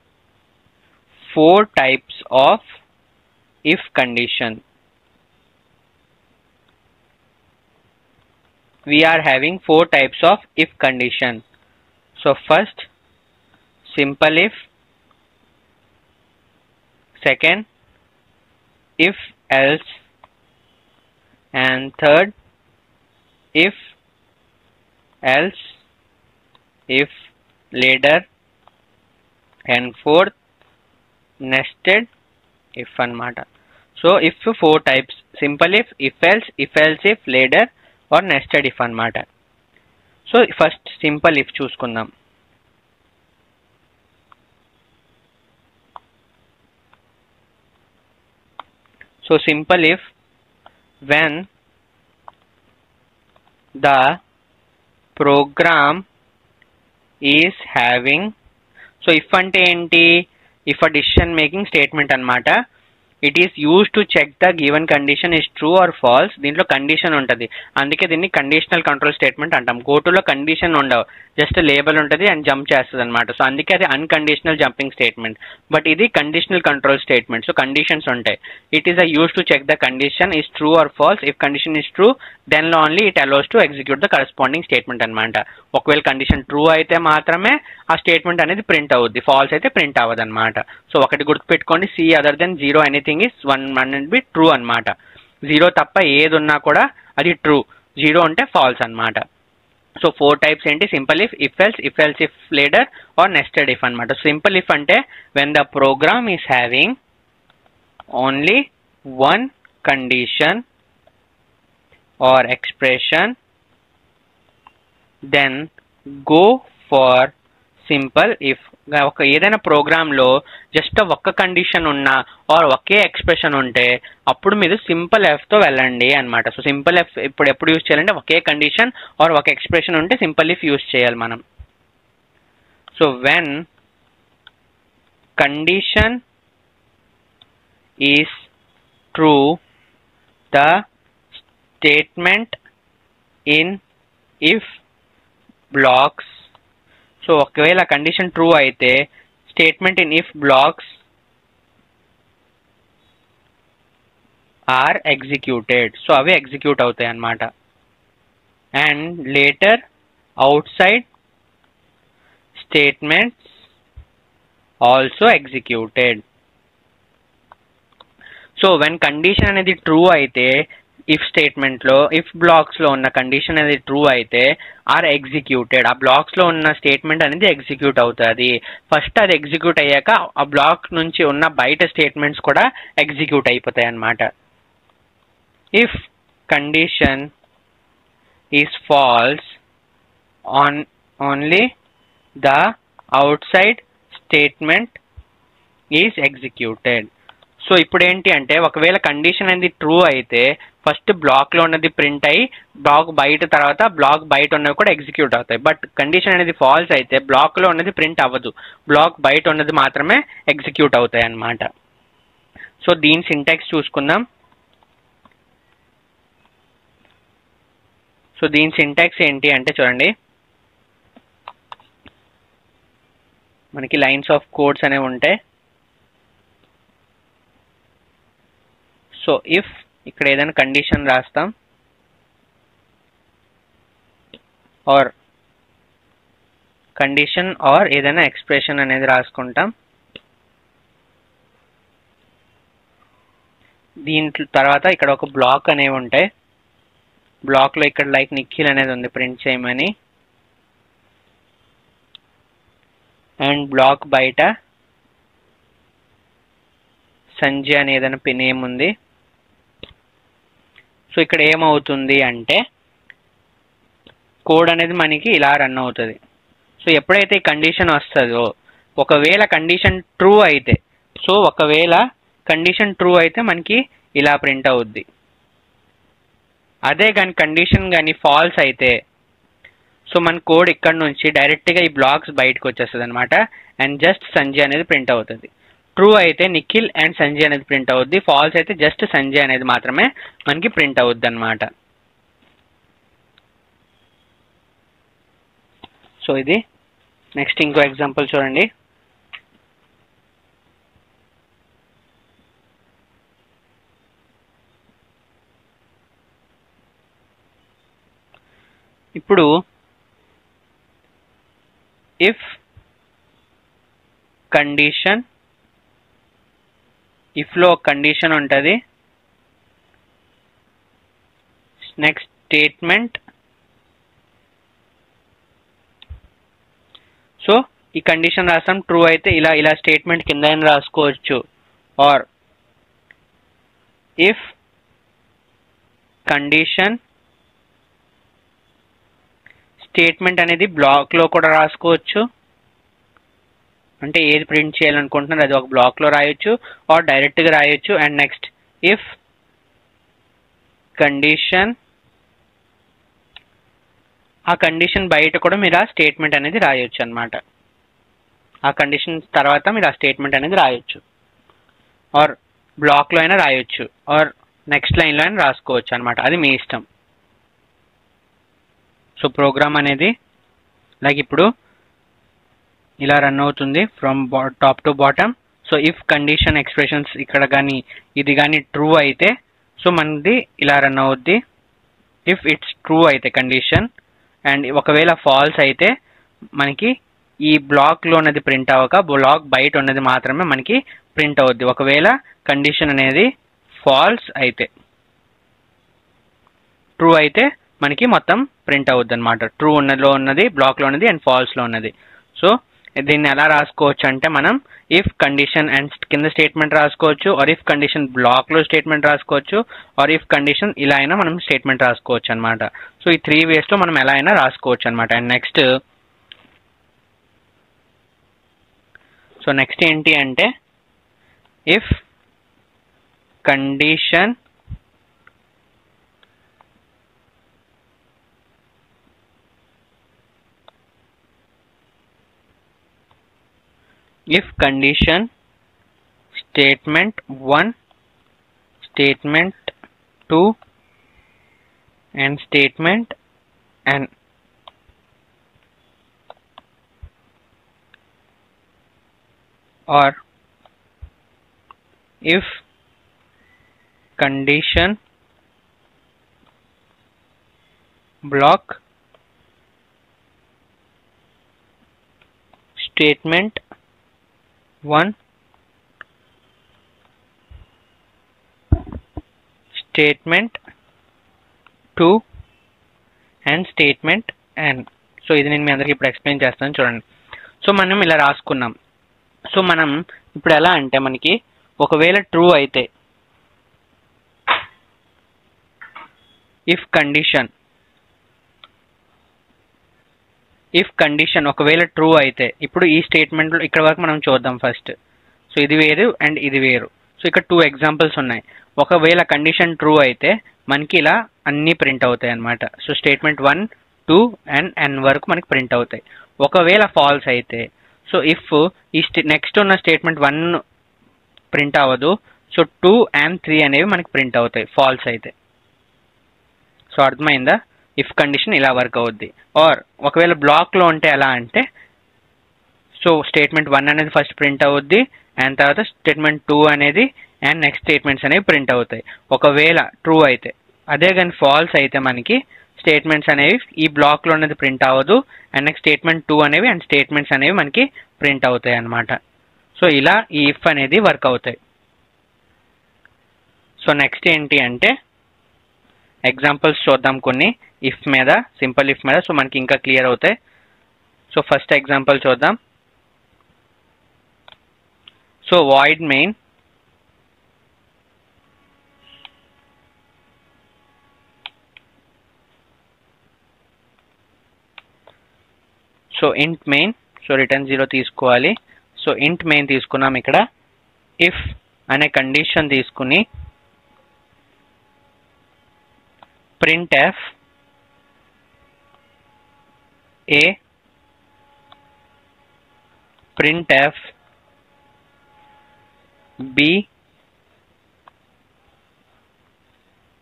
4 types of if condition. We are having 4 types of if condition. So first simple if, second if else, and third if else if later, and fourth nested if అన్నమాట. So if 4 types: simple if else, if later or nested if అన్నమాట. So first simple if చూసుకుందాం. So simple if when the program is having, so if అంటే ఏంటి, if a decision making statement అన్నమాట. It is use to check the given condition is true or false. దీంట్లో condition ఉంటుంది, అందుకే దీన్ని conditional control statement అంటాం. గోటులో condition ఉండవు, జస్ట్ లేబుల్ ఉంటుంది అండ్ జంప్ చేస్తుంది అనమాట. సో అందుకే అది అన్కండిషనల్ జంపింగ్ స్టేట్మెంట్. బట్ ఇది conditional control statement. So conditions ఉంటాయి. It is a use to check the condition is true or false. If condition is true then only it allows to execute the corresponding statement అనమాట. ఒకవేళ condition true అయితే మాత్రమే ఆ statement అనేది print అవుద్ది, falls అయితే print అవ్వదు అనమాట. సో ఒకటి గుర్తుపెట్టుకోండి, C other than zero anything is 1 be true అన్నమాట. జీరో తప్ప ఏది ఉన్నా కూడా అది ట్రూ, జీరో అంటే ఫాల్స్ అన్నమాట. సో 4 టైప్స్ ఏంటి, simple if, if else if later or nested if అన్నమాట. సింపుల్ ఇఫ్ అంటే when the program is having only one condition or expression then go for simple if. ఒక ఏదైనా ప్రోగ్రాంలో just ఒక్క condition ఉన్నా are okay expression ఉంటే అప్పుడు మీరు సింపుల్ ఎఫ్తో వెళ్ళండి అనమాట. సో సింపుల్ ఎఫ్ ఇప్పుడు ఎప్పుడు యూజ్ చేయాలంటే ఒకే కండిషన్ ఆర్ ఒక ఎక్స్ప్రెషన్ ఉంటే సింపుల్ ఇఫ్ యూజ్ చేయాలి మనం. So when condition is true the statement in if blocks. So ఒకవేళ కండిషన్ ట్రూ అయితే statement in if blocks are executed. So అవి ఎగ్జిక్యూట్ అవుతాయి అన్నమాట. అండ్ లేటర్ అవుట్ సైడ్ statements also executed. So when condition అనేది ట్రూ అయితే ఇఫ్ స్టేట్మెంట్లో ఇఫ్ బ్లాక్స్లో ఉన్న కండిషన్ అనేది ట్రూ అయితే ఆర్ ఎగ్జిక్యూటెడ్, ఆ బ్లాక్స్లో ఉన్న స్టేట్మెంట్ అనేది ఎగ్జిక్యూట్ అవుతుంది. ఫస్ట్ అది ఎగ్జిక్యూట్ అయ్యాక ఆ బ్లాక్ నుంచి ఉన్న బయట స్టేట్మెంట్స్ కూడా ఎగ్జిక్యూట్ అయిపోతాయి అన్నమాట. If condition is false only the out side statement is executed. So ఇప్పుడు ఏంటి అంటే ఒకవేళ కండిషన్ అనేది ట్రూ అయితే ఫస్ట్ బ్లాక్లో ఉన్నది ప్రింట్ అయ్యి బ్లాక్ బయట తర్వాత బ్లాక్ బయట ఉన్నవి కూడా ఎగ్జిక్యూట్ అవుతాయి. బట్ కండిషన్ అనేది ఫాల్స్ అయితే బ్లాక్లో ఉన్నది ప్రింట్ అవ్వదు, బ్లాక్ బయట ఉన్నది మాత్రమే ఎగ్జిక్యూట్ అవుతాయి అన్నమాట. సో దీని సింటాక్స్ చూసుకుందాం. సో దీని సింటాక్స్ ఏంటి అంటే చూడండి, మనకి లైన్స్ ఆఫ్ కోడ్స్ అనేవి ఉంటాయి. సో ఇఫ్ ఇక్కడ ఏదైనా కండిషన్ రాస్తాం ఆర్ కండిషన్ ఆర్ ఏదైనా ఎక్స్ప్రెషన్ అనేది రాసుకుంటాం. దీంట్లో తర్వాత ఇక్కడ ఒక బ్లాక్ అనేవి ఉంటాయి. బ్లాక్లో ఇక్కడ లైక్ నిఖిల్ అనేది ఉంది ప్రింట్ చేయమని, అండ్ బ్లాక్ బయట సంజయ్ అని ఏదైనా నేమ్ ఉంది. సో ఇక్కడ ఏమవుతుంది అంటే కోడ్ అనేది మనకి ఇలా రన్ అవుతుంది. సో ఎప్పుడైతే ఈ కండిషన్ వస్తుందో ఒకవేళ కండిషన్ ట్రూ అయితే, సో ఒకవేళ కండిషన్ ట్రూ అయితే మనకి ఇలా ప్రింట్ అవుద్ది. అదే కానీ కండిషన్ కానీ ఫాల్స్ అయితే సో మన కోడ్ ఇక్కడ నుంచి డైరెక్ట్గా ఈ బ్లాక్స్ బయటకు వచ్చేస్తుంది అనమాట. అండ్ జస్ట్ సంజయ్ అనేది ప్రింట్ అవుతుంది. ట్రూ అయితే నిఖిల్ అండ్ సంజయ్ అనేది ప్రింట్ అవుద్ది. ఫాల్స్ అయితే జస్ట్ సంజయ్ అనేది మాత్రమే మనకి ప్రింట్ అవుద్ది అనమాట. సో ఇది నెక్స్ట్ ఇంకో ఎగ్జాంపుల్ చూడండి. ఇప్పుడు ఇఫ్ కండిషన్, ఇఫ్లో కండిషన్ ఉంటుంది, నెక్స్ట్ స్టేట్మెంట్. సో ఈ కండిషన్ రాసాం, ట్రూ అయితే ఇలా ఇలా స్టేట్మెంట్ కింద రాసుకోవచ్చు. ఆర్ ఇఫ్ కండిషన్ స్టేట్మెంట్ అనేది బ్లాక్లో కూడా రాసుకోవచ్చు, అంటే ఏది ప్రింట్ చేయాలనుకుంటున్నారు అది ఒక బ్లాక్లో రాయొచ్చు ఆర్ డైరెక్ట్గా రాయొచ్చు. అండ్ నెక్స్ట్ ఇఫ్ కండిషన్, ఆ కండిషన్ బయట కూడా మీరు ఆ స్టేట్మెంట్ అనేది రాయొచ్చు అనమాట. ఆ కండిషన్ తర్వాత మీరు ఆ స్టేట్మెంట్ అనేది రాయొచ్చు, ఆర్ బ్లాక్లో అయినా రాయొచ్చు, ఆర్ నెక్స్ట్ లైన్లో అయినా రాసుకోవచ్చు అనమాట. అది మీ ఇష్టం. సో ప్రోగ్రామ్ అనేది లైక్ ఇప్పుడు ఇలా రన్ అవుతుంది from top to bottom. So if condition expressions ఇక్కడ కానీ ఇది కానీ ట్రూ అయితే సో మనది ఇలా రన్ అవుద్ది. ఇఫ్ ఇట్స్ ట్రూ అయితే కండిషన్, అండ్ ఒకవేళ ఫాల్స్ అయితే మనకి ఈ బ్లాక్లో ఉన్నది ప్రింట్ అవ్వక బ్లాక్ బయట ఉన్నది మాత్రమే మనకి ప్రింట్ అవుద్ది. ఒకవేళ కండిషన్ అనేది ఫాల్స్ అయితే, ట్రూ అయితే మనకి మొత్తం ప్రింట్ అవుద్ది అనమాట. ట్రూ ఉన్నదిలో ఉన్నది, బ్లాక్లో ఉన్నది అండ్ ఫాల్స్లో ఉన్నది. సో దీన్ని ఎలా రాసుకోవచ్చు అంటే మనం ఇఫ్ కండిషన్ అండ్ కింద స్టేట్మెంట్ రాసుకోవచ్చు, ఆర్ ఇఫ్ కండిషన్ బ్లాక్లో స్టేట్మెంట్ రాసుకోవచ్చు, ఆర్ ఇఫ్ కండిషన్ ఇలా అయినా మనం స్టేట్మెంట్ రాసుకోవచ్చు అనమాట. సో ఈ 3 వేస్లో మనం ఎలా అయినా రాసుకోవచ్చు అనమాట. అండ్ నెక్స్ట్ ఏంటి అంటే if condition statement 1, statement 2 and statement n, or if condition block statement 1, statement 2 and statement n. So ఇది నేను మీ అందరికి ఇప్పుడు ఎక్స్ప్లెయిన్ చేస్తాను చూడండి. సో మనం ఇలా రాసుకున్నాం. సో మనం ఇప్పుడు ఎలా అంటే మనకి ఒకవేళ ట్రూ అయితే ఇఫ్ కండిషన్ ఒకవేళ ట్రూ అయితే ఇప్పుడు ఈ స్టేట్మెంట్లో ఇక్కడ వరకు మనం చూద్దాం ఫస్ట్. సో ఇది వేరు అండ్ ఇది వేరు. సో ఇక్కడ 2 ఎగ్జాంపుల్స్ ఉన్నాయి. ఒకవేళ కండిషన్ ట్రూ అయితే మనకి ఇలా అన్నీ ప్రింట్ అవుతాయి అనమాట. సో స్టేట్మెంట్ 1, 2 అండ్ n వరకు మనకి ప్రింట్ అవుతాయి. ఒకవేళ ఫాల్స్ అయితే సో ఇఫ్ ఈ నెక్స్ట్ ఉన్న స్టేట్మెంట్ 1 ప్రింట్ అవ్వదు, సో 2 and 3 అనేవి మనకి ప్రింట్ అవుతాయి ఫాల్స్ అయితే. సో అర్థమైందా? ఇఫ్ కండిషన్ ఇలా వర్క్ అవుద్ది. ఆర్ ఒకవేళ బ్లాక్లో ఉంటే ఎలా అంటే సో స్టేట్మెంట్ 1 అనేది ఫస్ట్ ప్రింట్ అవుద్ది అండ్ తర్వాత స్టేట్మెంట్ 2 అనేది అండ్ నెక్స్ట్ స్టేట్మెంట్స్ అనేవి ప్రింట్ అవుతాయి ఒకవేళ ట్రూ అయితే. అదే కానీ ఫాల్స్ అయితే మనకి స్టేట్మెంట్స్ అనేవి ఈ బ్లాక్లో ఉన్నది ప్రింట్ అవ్వదు అండ్ నెక్స్ట్ స్టేట్మెంట్ 2 అనేవి అండ్ స్టేట్మెంట్స్ అనేవి మనకి ప్రింట్ అవుతాయి అన్నమాట. సో ఇలా ఈ ఇఫ్ అనేది వర్క్ అవుతాయి. సో నెక్స్ట్ ఏంటి అంటే ఎగ్జాంపుల్స్ చూద్దాం కొన్ని ఇఫ్ మీద, సింపుల్ ఇఫ్ మీద. సో మనకి ఇంకా క్లియర్ అవుతాయి. సో ఫస్ట్ ఎగ్జాంపుల్ చూద్దాం. సో వాయిడ్ మెయిన్ సో ఇంట్ మెయిన్, సో రిటర్న్ 0 తీసుకోవాలి. సో ఇంట్ మెయిన్ తీసుకున్నాం. ఇక్కడ ఇఫ్ అనే కండిషన్ తీసుకుని printf a, printf b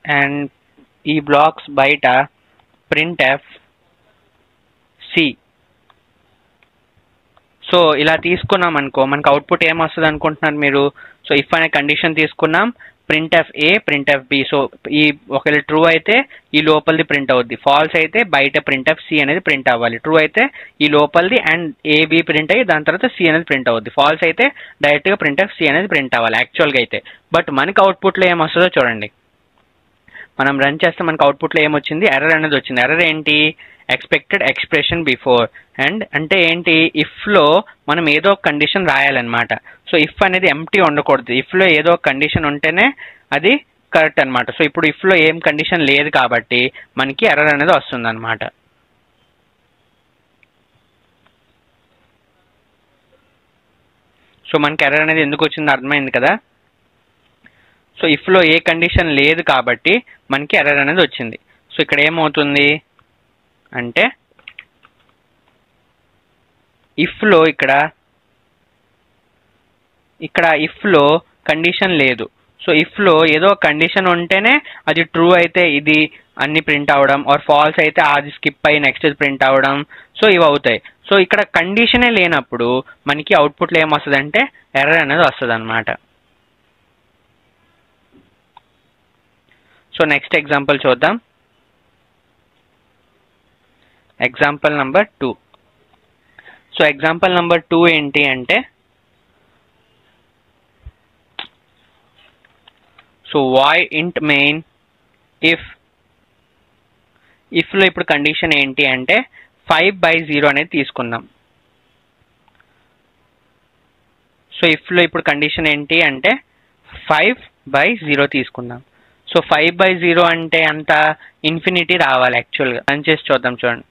and ఈ బ్లాక్స్ బయట printf c. సో ఇలా తీసుకున్నాం అనుకో మనకు అవుట్పుట్ ఏమొస్తుంది అనుకుంటున్నారు మీరు? సో ఇఫ్ అనే కండిషన్ తీసుకున్నాం, printf a, printf b. So ఈ ఒకవేళ ట్రూ అయితే ఈ లోపలిది ప్రింట్ అవుద్ది, ఫాల్స్ అయితే బయట printf c అనేది ప్రింట్ అవ్వాలి. ట్రూ అయితే ఈ లోపలిది అండ్ a b ప్రింట్ అయ్యి దాని తర్వాత c అనేది ప్రింట్ అవుద్ది. ఫాల్స్ అయితే డైరెక్ట్గా printf c అనేది ప్రింట్ అవ్వాలి యాక్చువల్గా అయితే. బట్ మనకి అవుట్పుట్లో ఏమొస్తుందో చూడండి. మనం రన్ చేస్తే మనకు అవుట్పుట్లో ఏమొచ్చింది? ఎర్రర్ అనేది వచ్చింది. ఎర్రర్ ఏంటి? Expected expression before. అండ్ అంటే ఏంటి? ఇఫ్లో మనం ఏదో ఒక కండిషన్ రాయాలన్నమాట. సో ఇఫ్ అనేది ఎంప్టీ ఉండకూడదు. ఇఫ్లో ఏదో ఒక కండిషన్ ఉంటేనే అది కరెక్ట్ అనమాట. సో ఇప్పుడు ఇఫ్లో ఏం కండిషన్ లేదు కాబట్టి మనకి ఎర్రర్ అనేది వస్తుంది అనమాట. సో మనకి ఎర్రర్ అనేది ఎందుకు వచ్చిందో అర్థమైంది కదా. సో ఇఫ్లో ఏ కండిషన్ లేదు కాబట్టి మనకి ఎర్రర్ అనేది వచ్చింది. సో ఇక్కడ ఏమవుతుంది అంటే ఇఫ్లో ఇక్కడ ఇఫ్లో కండిషన్ లేదు. సో ఇఫ్లో ఏదో కండిషన్ ఉంటేనే అది ట్రూ అయితే ఇది అన్ని ప్రింట్ అవ్వడం, ఆర్ ఫాల్స్ అయితే అది స్కిప్ అయ్యి నెక్స్ట్ ప్రింట్ అవ్వడం, సో ఇవి అవుతాయి. సో ఇక్కడ కండిషనే లేనప్పుడు మనకి అవుట్పుట్లో ఏమొస్తుంది అంటే ఎర్రర్ అనేది వస్తుంది అనమాట. సో నెక్స్ట్ ఎగ్జాంపుల్ చూద్దాం. Example number 2. So example number 2 ఏంటి అంటే సో void int main ifలో ఇప్పుడు కండిషన్ ఏంటి అంటే 5/0 అనేది తీసుకుందాం. సో ఇఫ్లో ఇప్పుడు కండిషన్ ఏంటి అంటే 5/0 తీసుకుందాం. సో 5/0 అంటే అంత ఇన్ఫినిటీ రావాలి యాక్చువల్గా. రన్ చేసి చూద్దాం. చూడండి,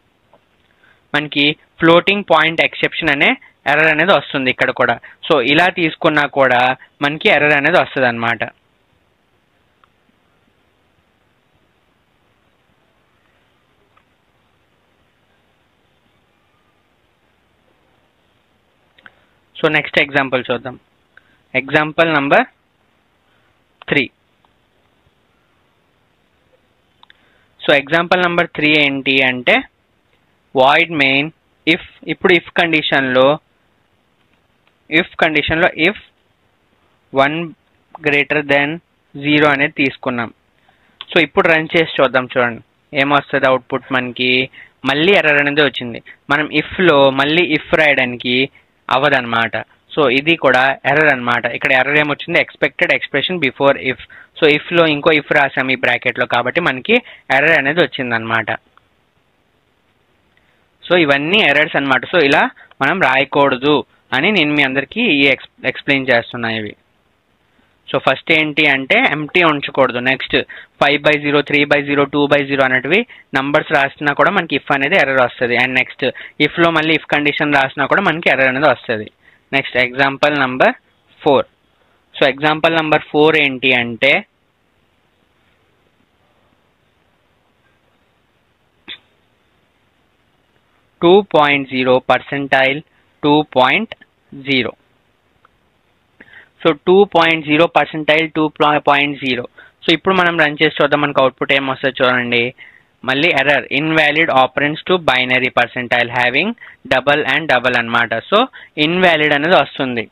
మనకి ఫ్లోటింగ్ పాయింట్ ఎక్సెప్షన్ అనే ఎర్రర్ అనేది వస్తుంది ఇక్కడ కూడా. సో ఇలా తీసుకున్నా కూడా మనకి ఎర్రర్ అనేది వస్తుంది అనమాట. సో నెక్స్ట్ ఎగ్జాంపుల్ చూద్దాం. Example number 3. So example number 3 ఏంటి అంటే void main ఇప్పుడు ఇఫ్ కండిషన్లో if 1 greater than 0 అనేది తీసుకున్నాం. సో ఇప్పుడు రన్ చేసి చూద్దాం. చూడండి ఏమొస్తుంది అవుట్పుట్. మనకి మళ్ళీ ఎర్రర్ అనేది వచ్చింది. మనం ఇఫ్లో మళ్ళీ ఇఫ్ రాయడానికి అవ్వదన్నమాట. సో ఇది కూడా ఎర్రర్ అనమాట. ఇక్కడ ఎర్రర్ ఏమొచ్చింది, expected expression before if. So ఇఫ్లో ఇంకో ఇఫ్ రాసాం ఈ బ్రాకెట్లో కాబట్టి మనకి ఎర్రర్ అనేది వచ్చిందనమాట. సో ఇవన్నీ ఎర్రర్స్ అనమాట. సో ఇలా మనం రాయకూడదు అని నేను మీ అందరికీ ఎక్స్ప్లెయిన్ చేస్తున్నా ఇవి. సో ఫస్ట్ ఏంటి అంటే ఎంటీ ఉంచకూడదు. నెక్స్ట్ 5/0, 3/0, 2/0 అనేటివి నంబర్స్ రాసినా కూడా మనకి ఇఫ్ అనేది ఎర్రర్ వస్తుంది. అండ్ నెక్స్ట్ ఇఫ్లో మళ్ళీ ఇఫ్ కండిషన్ రాసినా కూడా మనకి ఎర్రర్ అనేది వస్తుంది. Next example number 4. So example number 4 ఏంటి అంటే 2.0 2.0. సో 2.0 2.0. సో ఇప్పుడు మనం రన్ చేసి చూద్దాం. మనకు అవుట్పుట్ ఏమొస్తుంది చూడండి. మళ్ళీ error invalid operands to binary percentile having double and double అనమాట. సో ఇన్వాలిడ్ అనేది వస్తుంది.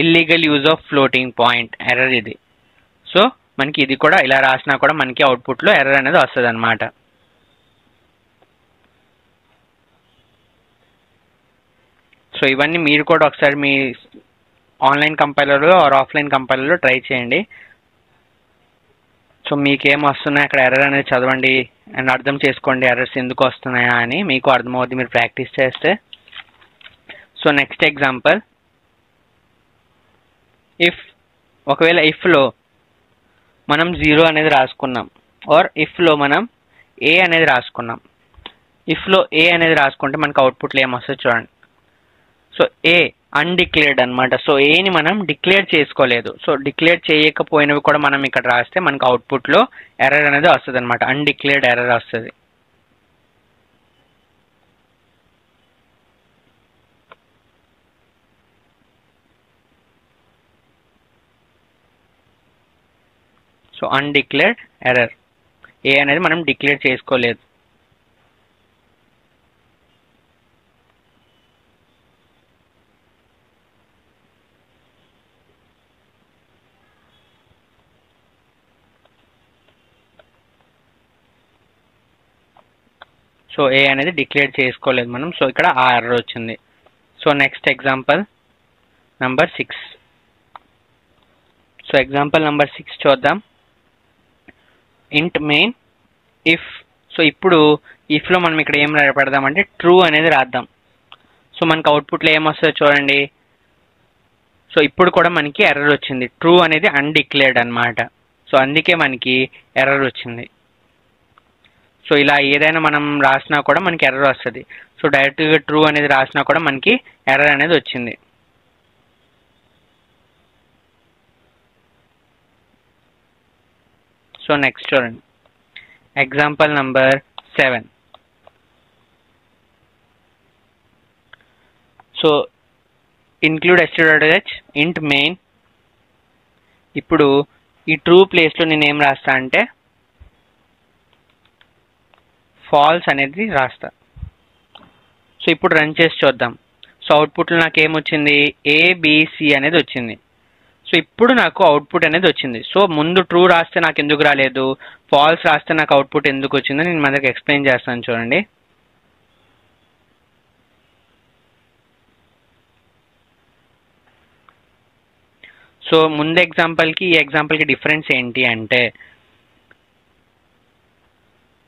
Illegal use of floating point error ఇది. సో మనకి ఇది కూడా ఇలా రాసినా కూడా మనకి అవుట్పుట్లో ఎర్రర్ అనేది వస్తుంది అనమాట. సో ఇవన్నీ మీరు కూడా ఒకసారి మీ ఆన్లైన్ కంపైలర్లో ఆర్ ఆఫ్లైన్ కంపైలర్లో ట్రై చేయండి. సో మీకేం వస్తున్నాయి అక్కడ ఎర్రర్ అనేది చదవండి అండ్ అర్థం చేసుకోండి ఎర్రర్స్ ఎందుకు వస్తున్నాయా అని మీకు అర్థమవుతుంది మీరు ప్రాక్టీస్ చేస్తే. సో నెక్స్ట్ ఎగ్జాంపుల్ ఒకవేళ ఇఫ్లో మనం 0 అనేది రాసుకున్నాం ఆర్ ఇఫ్లో మనం ఏ అనేది రాసుకున్నాం. ఇఫ్లో ఏ అనేది రాసుకుంటే మనకు అవుట్పుట్లో ఏమొస్తుంది చూడండి. సో ఏ అన్డిక్లేర్డ్ అనమాట. సో ఏని మనం డిక్లేర్ చేసుకోలేదు. సో డిక్లేర్ చేయకపోయినవి కూడా మనం ఇక్కడ రాస్తే మనకు అవుట్పుట్లో ఎర్రర్ అనేది వస్తుంది అనమాట. అన్డిక్లేర్డ్ ఎర్రర్ వస్తుంది. సో అన్డిక్లేర్డ్ ఎర్రర్, ఏ అనేది మనం డిక్లేర్ చేసుకోలేదు. సో ఏ అనేది డిక్లేర్ చేసుకోలేదు మనం. సో ఇక్కడ ఆ ఎర్రర్ వచ్చింది. So next example number 6. So example number 6 చూద్దాం. ఇంట్ మెయిన్ ఇఫ్. సో ఇప్పుడు ఇఫ్లో మనం ఇక్కడ ఏం పెడదామంటే ట్రూ అనేది రాద్దాం. సో మనకు అవుట్పుట్లో ఏమొస్తుందో చూడండి. సో ఇప్పుడు కూడా మనకి ఎర్రర్ వచ్చింది. ట్రూ అనేది అన్డిక్లేర్డ్ అనమాట. సో అందుకే మనకి ఎర్రర్ వచ్చింది. సో ఇలా ఏదైనా మనం రాసినా కూడా మనకి ఎర్రర్ వస్తుంది. సో డైరెక్ట్గా ట్రూ అనేది రాసినా కూడా మనకి ఎర్రర్ అనేది వచ్చింది. సో నెక్స్ట్ చూడండి, example number 7. So include str.h int main. ఇప్పుడు ఈ ట్రూ ప్లేస్లో నేను ఏం రాస్తా అంటే ఫాల్స్ అనేది రాస్తా. సో ఇప్పుడు రన్ చేసి చూద్దాం. సో అవుట్పుట్లో నాకు ఏమొచ్చింది, ABC అనేది వచ్చింది. సో ఇప్పుడు నాకు అవుట్పుట్ అనేది వచ్చింది. సో ముందు ట్రూ రాస్తే నాకు ఎందుకు రాలేదు, ఫాల్స్ రాస్తే నాకు అవుట్పుట్ ఎందుకు వచ్చిందో నేను మనకి ఎక్స్ప్లెయిన్ చేస్తాను చూడండి. సో ముందు ఎగ్జాంపుల్కి ఈ ఎగ్జాంపుల్కి డిఫరెన్స్ ఏంటి అంటే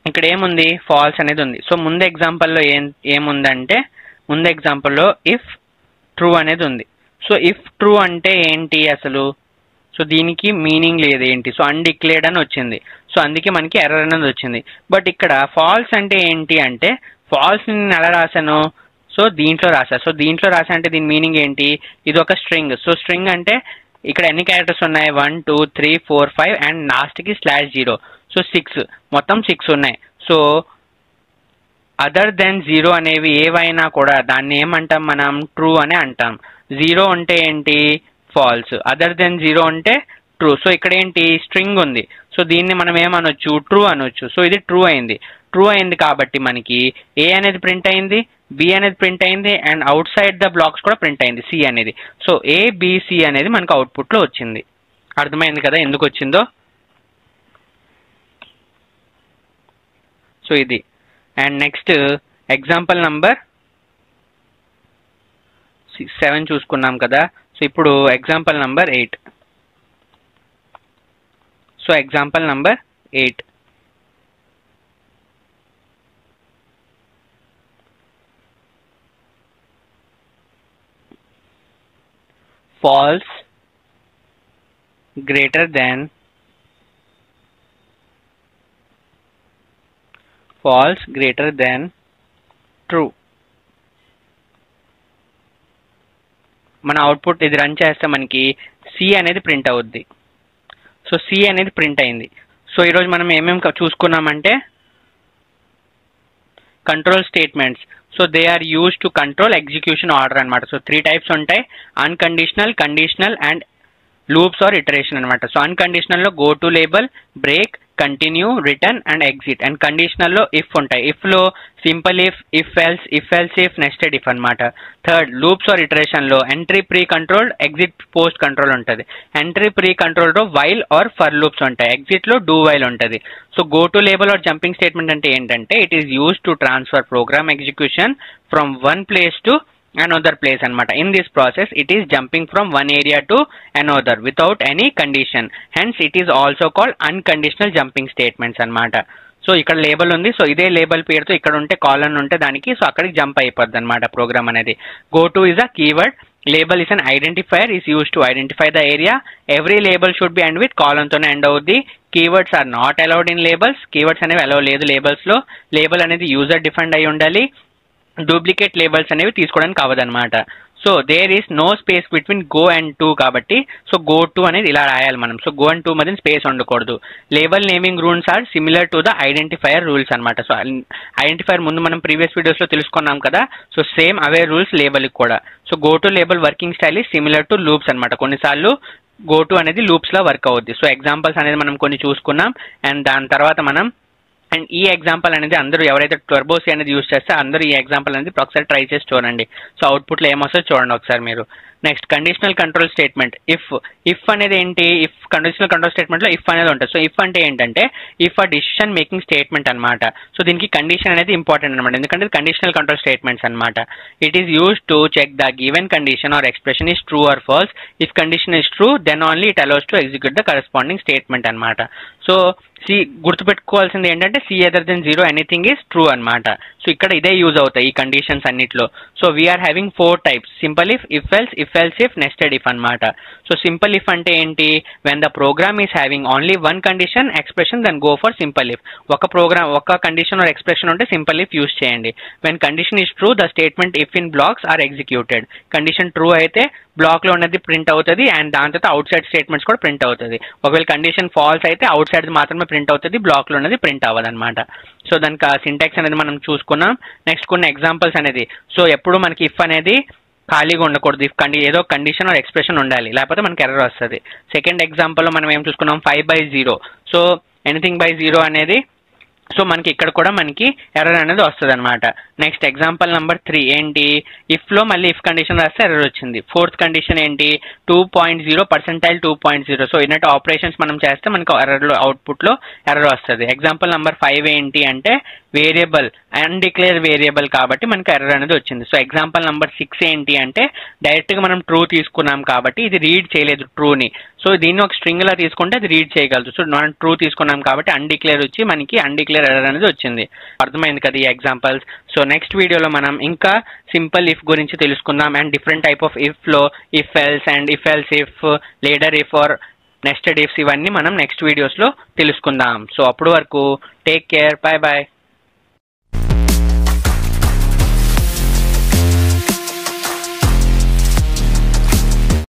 ఇక్కడ ఏముంది, ఫాల్స్ అనేది ఉంది. సో ముందు ఎగ్జాంపుల్లో ఏముందంటే ముందు ఎగ్జాంపుల్లో ఇఫ్ ట్రూ అనేది ఉంది. సో ఇఫ్ ట్రూ అంటే ఏంటి అసలు, సో దీనికి మీనింగ్ లేదు ఏంటి, సో అన్డిక్లేర్డ్ అని వచ్చింది. సో అందుకే మనకి ఎర్రర్ అనేది వచ్చింది. బట్ ఇక్కడ ఫాల్స్ అంటే ఏంటి అంటే ఫాల్స్ నేను ఎలా రాశాను, సో దీంట్లో రాశా. సో దీంట్లో రాశా అంటే దీని మీనింగ్ ఏంటి, ఇది ఒక స్ట్రింగ్. సో స్ట్రింగ్ అంటే ఇక్కడ ఎన్ని క్యారెక్టర్స్ ఉన్నాయి, 1 2 3 4 5 అండ్ లాస్ట్కి /0. సో 6, మొత్తం 6 ఉన్నాయి. సో అదర్ దెన్ 0 అనేవి ఏవైనా కూడా దాన్ని ఏమంటాం మనం, ట్రూ అని అంటాం. 0 అంటే ఏంటి, ఫాల్స్. అదర్ దెన్ 0 అంటే ట్రూ. సో ఇక్కడ ఏంటి, స్ట్రింగ్ ఉంది. సో దీన్ని మనం ఏమనొచ్చు, ట్రూ అనొచ్చు. సో ఇది ట్రూ అయింది. ట్రూ అయింది కాబట్టి మనకి ఏ అనేది ప్రింట్ అయింది, బి అనేది ప్రింట్ అయింది and out side the blocks కూడా ప్రింట్ అయింది, సి అనేది. సో ఏబిసి అనేది మనకు అవుట్పుట్లో వచ్చింది. అర్థమైంది కదా ఎందుకు వచ్చిందో. సో ఇది. అండ్ నెక్స్ట్ ఎగ్జాంపుల్ నంబర్ 7 చూసుకున్నాం కదా. సో ఇప్పుడు example number 8. So example number 8. false greater than true. మన అవుట్పుట్ ఇది రన్ చేస్తే మనకి సి అనేది ప్రింట్ అవుద్ది. సో సి అనేది ప్రింట్ అయింది. సో ఈరోజు మనం ఏమేమి చూసుకున్నామంటే control statements. So they are use to control execution order అనమాట. సో 3 టైప్స్ ఉంటాయి, unconditional, conditional and loops or iteration అనమాట. సో అన్కండిషనల్లో go to label, break, continue, return and exit. And కండిషనల్లో ఇఫ్ ఉంటాయి. ఇఫ్లో simple if else if nested if అనమాట. Third loops or ఇటరేషన్లో entry pre control, exit post control ఉంటుంది. Entry pre కంట్రోల్లో while or for loops ఉంటాయి. ఎగ్జిట్లో do while ఉంటుంది. So go to label or jumping statement అంటే ఏంటంటే it is use to transfer program execution from one place to another place అనమాట. In this process it is jumping from one area to another without any condition, hence it is also called unconditional jumping statements అనమాట. So ఇక్కడ label ఉంది. So ఇదే label పేరుతో ఇక్కడ ఉంటే colon ఉంటే దానికి సో అక్కడికి జంప్ అయిపోద్ది అనమాట ప్రోగ్రామ్ అనేది. Go to is a keyword, label is an identifier is use to identify the area. Every label should be end with కాలన్తోనే ఎండ్ అవుద్ది. Keywords are not allowed in labels. Keywords అనేవి allow లేదు లేబుల్స్లో. Label అనేది user defined అయి ఉండాలి. Duplicate labels అనేవి తీసుకోవడానికి అవ్వదన్నమాట. So there is no space between go and to కాబట్టి సో గో టు అనేది ఇలా రాయాలి మనం. సో గో అండ్ టు మధ్య స్పేస్ ఉండకూడదు. Label naming rules are similar to the identifier rules అనమాట. సో ఐడెంటిఫైయర్ ముందు మనం ప్రీవియస్ వీడియోస్లో తెలుసుకున్నాం కదా. సో సేమ్ అవే రూల్స్ లేబుల్కి కూడా. So go to label working style is similar to loops అనమాట. కొన్నిసార్లు గో టు అనేది లూప్స్లో వర్క్ అవుద్ది. సో ఎగ్జాంపుల్స్ అనేది మనం కొన్ని చూసుకున్నాం. అండ్ దాని తర్వాత మనం అండ్ ఈ ఎగ్జాంపుల్ అనేది అందరూ ఎవరైతే టర్బోసి అనేది యూజ్ చేస్తే అందరూ ఈ ఎగ్జాంపుల్ అనేది ఒకసారి ట్రై చేసి చూడండి. సో అవుట్పుట్లో ఏమొస్తుందో చూడండి ఒకసారి మీరు. Next conditional control statement. If అనేది ఏంటి, ఇఫ్ కండిషనల్ కంట్రోల్ స్టేట్మెంట్లో ఇఫ్ అనేది ఉంటుంది. సో ఇఫ్ అంటే ఏంటంటే if a decision making statement అనమాట. సో దీనికి కండిషన్ అనేది ఇంపార్టెంట్ అనమాట, ఎందుకంటే కండిషనల్ కంట్రోల్ స్టేట్మెంట్స్ అనమాట. It is use to check the given condition or expression is true or false. If condition is true then only it allows to execute the corresponding statement అనమాట. So C గుర్తుపెట్టుకోవాల్సింది ఏంటంటే C other than 0 anything is true అనమాట. So ఇక్కడ ఇదే use అవుతాయి ఈ conditions అన్నిట్లో. So we are having 4 types: simple if else, if if else if, nested if అన్నమాట. సో సింపుల్ ఇఫ్ అంటే ఏంటి? When the program is having only one condition expression then go for simple if. ఒక condition or expression ఉంటే simple if use చేయండి. When condition is true the statement if in blocks are executed. Condition true అయితే black లో ఉన్నది print అవుతుంది and దాని తర్వాత out సైడ్ స్టేట్మెంట్స్ కూడా ప్రింట్ అవుతుంది. ఒకవేళ కండిషన్ ఫాల్స్ అయితే అవుట్ సైడ్ మాత్రమే ప్రింట్ అవుతుంది, బ్లాక్ లో ఉన్నది ప్రింట్ అవ్వదు అనమాట. సో దానికి సింటాక్స్ అనేది మనం చూసుకున్నాం. నెక్స్ట్ కొన్ని ఎగ్జాంపుల్స్ అనేది, సో ఎప్పుడు మనకి ఇఫ్ అనేది ఖాళీగా ఉండకూడదు, ఇఫ్ ఏదో కండిషన్ ఆర్ ఎక్స్ప్రెషన్ ఉండాలి, లేకపోతే మనకి ఎర్రర్ వస్తుంది. సెకండ్ ఎగ్జాంపుల్లో మనం ఏం చూసుకున్నాం? 5/0. సో ఎనీథింగ్ బై 0 అనేది, సో మనకి ఇక్కడ కూడా మనకి ఎర్రర్ అనేది వస్తుంది అనమాట. నెక్స్ట్ ఎగ్జాంపుల్ నెంబర్ 3 ఏంటి? ఇఫ్లో మళ్ళీ ఇఫ్ కండిషన్ రాస్తే ఎర్రర్ వచ్చింది. ఫోర్త్ కండిషన్ ఏంటి? 2.0 పర్సెంటైల్ 2.0. సో ఇన్నట్టు ఆపరేషన్స్ మనం చేస్తే మనకు ఎర్రర్లో అవుట్పుట్లో ఎర్రర్ వస్తుంది. ఎగ్జాంపుల్ నెంబర్ 5 ఏంటి అంటే వేరియబుల్ అన్డిక్లేర్ వేరియబుల్ కాబట్టి మనకి ఎర్రర్ అనేది వచ్చింది. సో ఎగ్జాంపుల్ నెంబర్ 6 ఏంటి అంటే డైరెక్ట్గా మనం ట్రూ తీసుకున్నాం కాబట్టి ఇది రీడ్ చేయలేదు ట్రూని. సో దీన్ని ఒక స్ట్రింగ్ లా తీసుకుంటే అది రీడ్ చేయగలదు. సో మనం ట్రూ తీసుకున్నాం కాబట్టి అన్డిక్లేర్ వచ్చి మనకి అన్డిక్లేర్ ఎర్రర్ అనేది వచ్చింది. అర్థమైంది కదా ఈ ఎగ్జాంపుల్స్? సో నెక్స్ట్ వీడియోలో మనం ఇంకా సింపుల్ ఇఫ్ గురించి తెలుసుకుందాం and different type of if లో if else and if else if, ladder if or nested ifs, ఇవన్నీ మనం నెక్స్ట్ వీడియోస్లో తెలుసుకుందాం. సో అప్పటి వరకు టేక్ కేర్, బై బాయ్.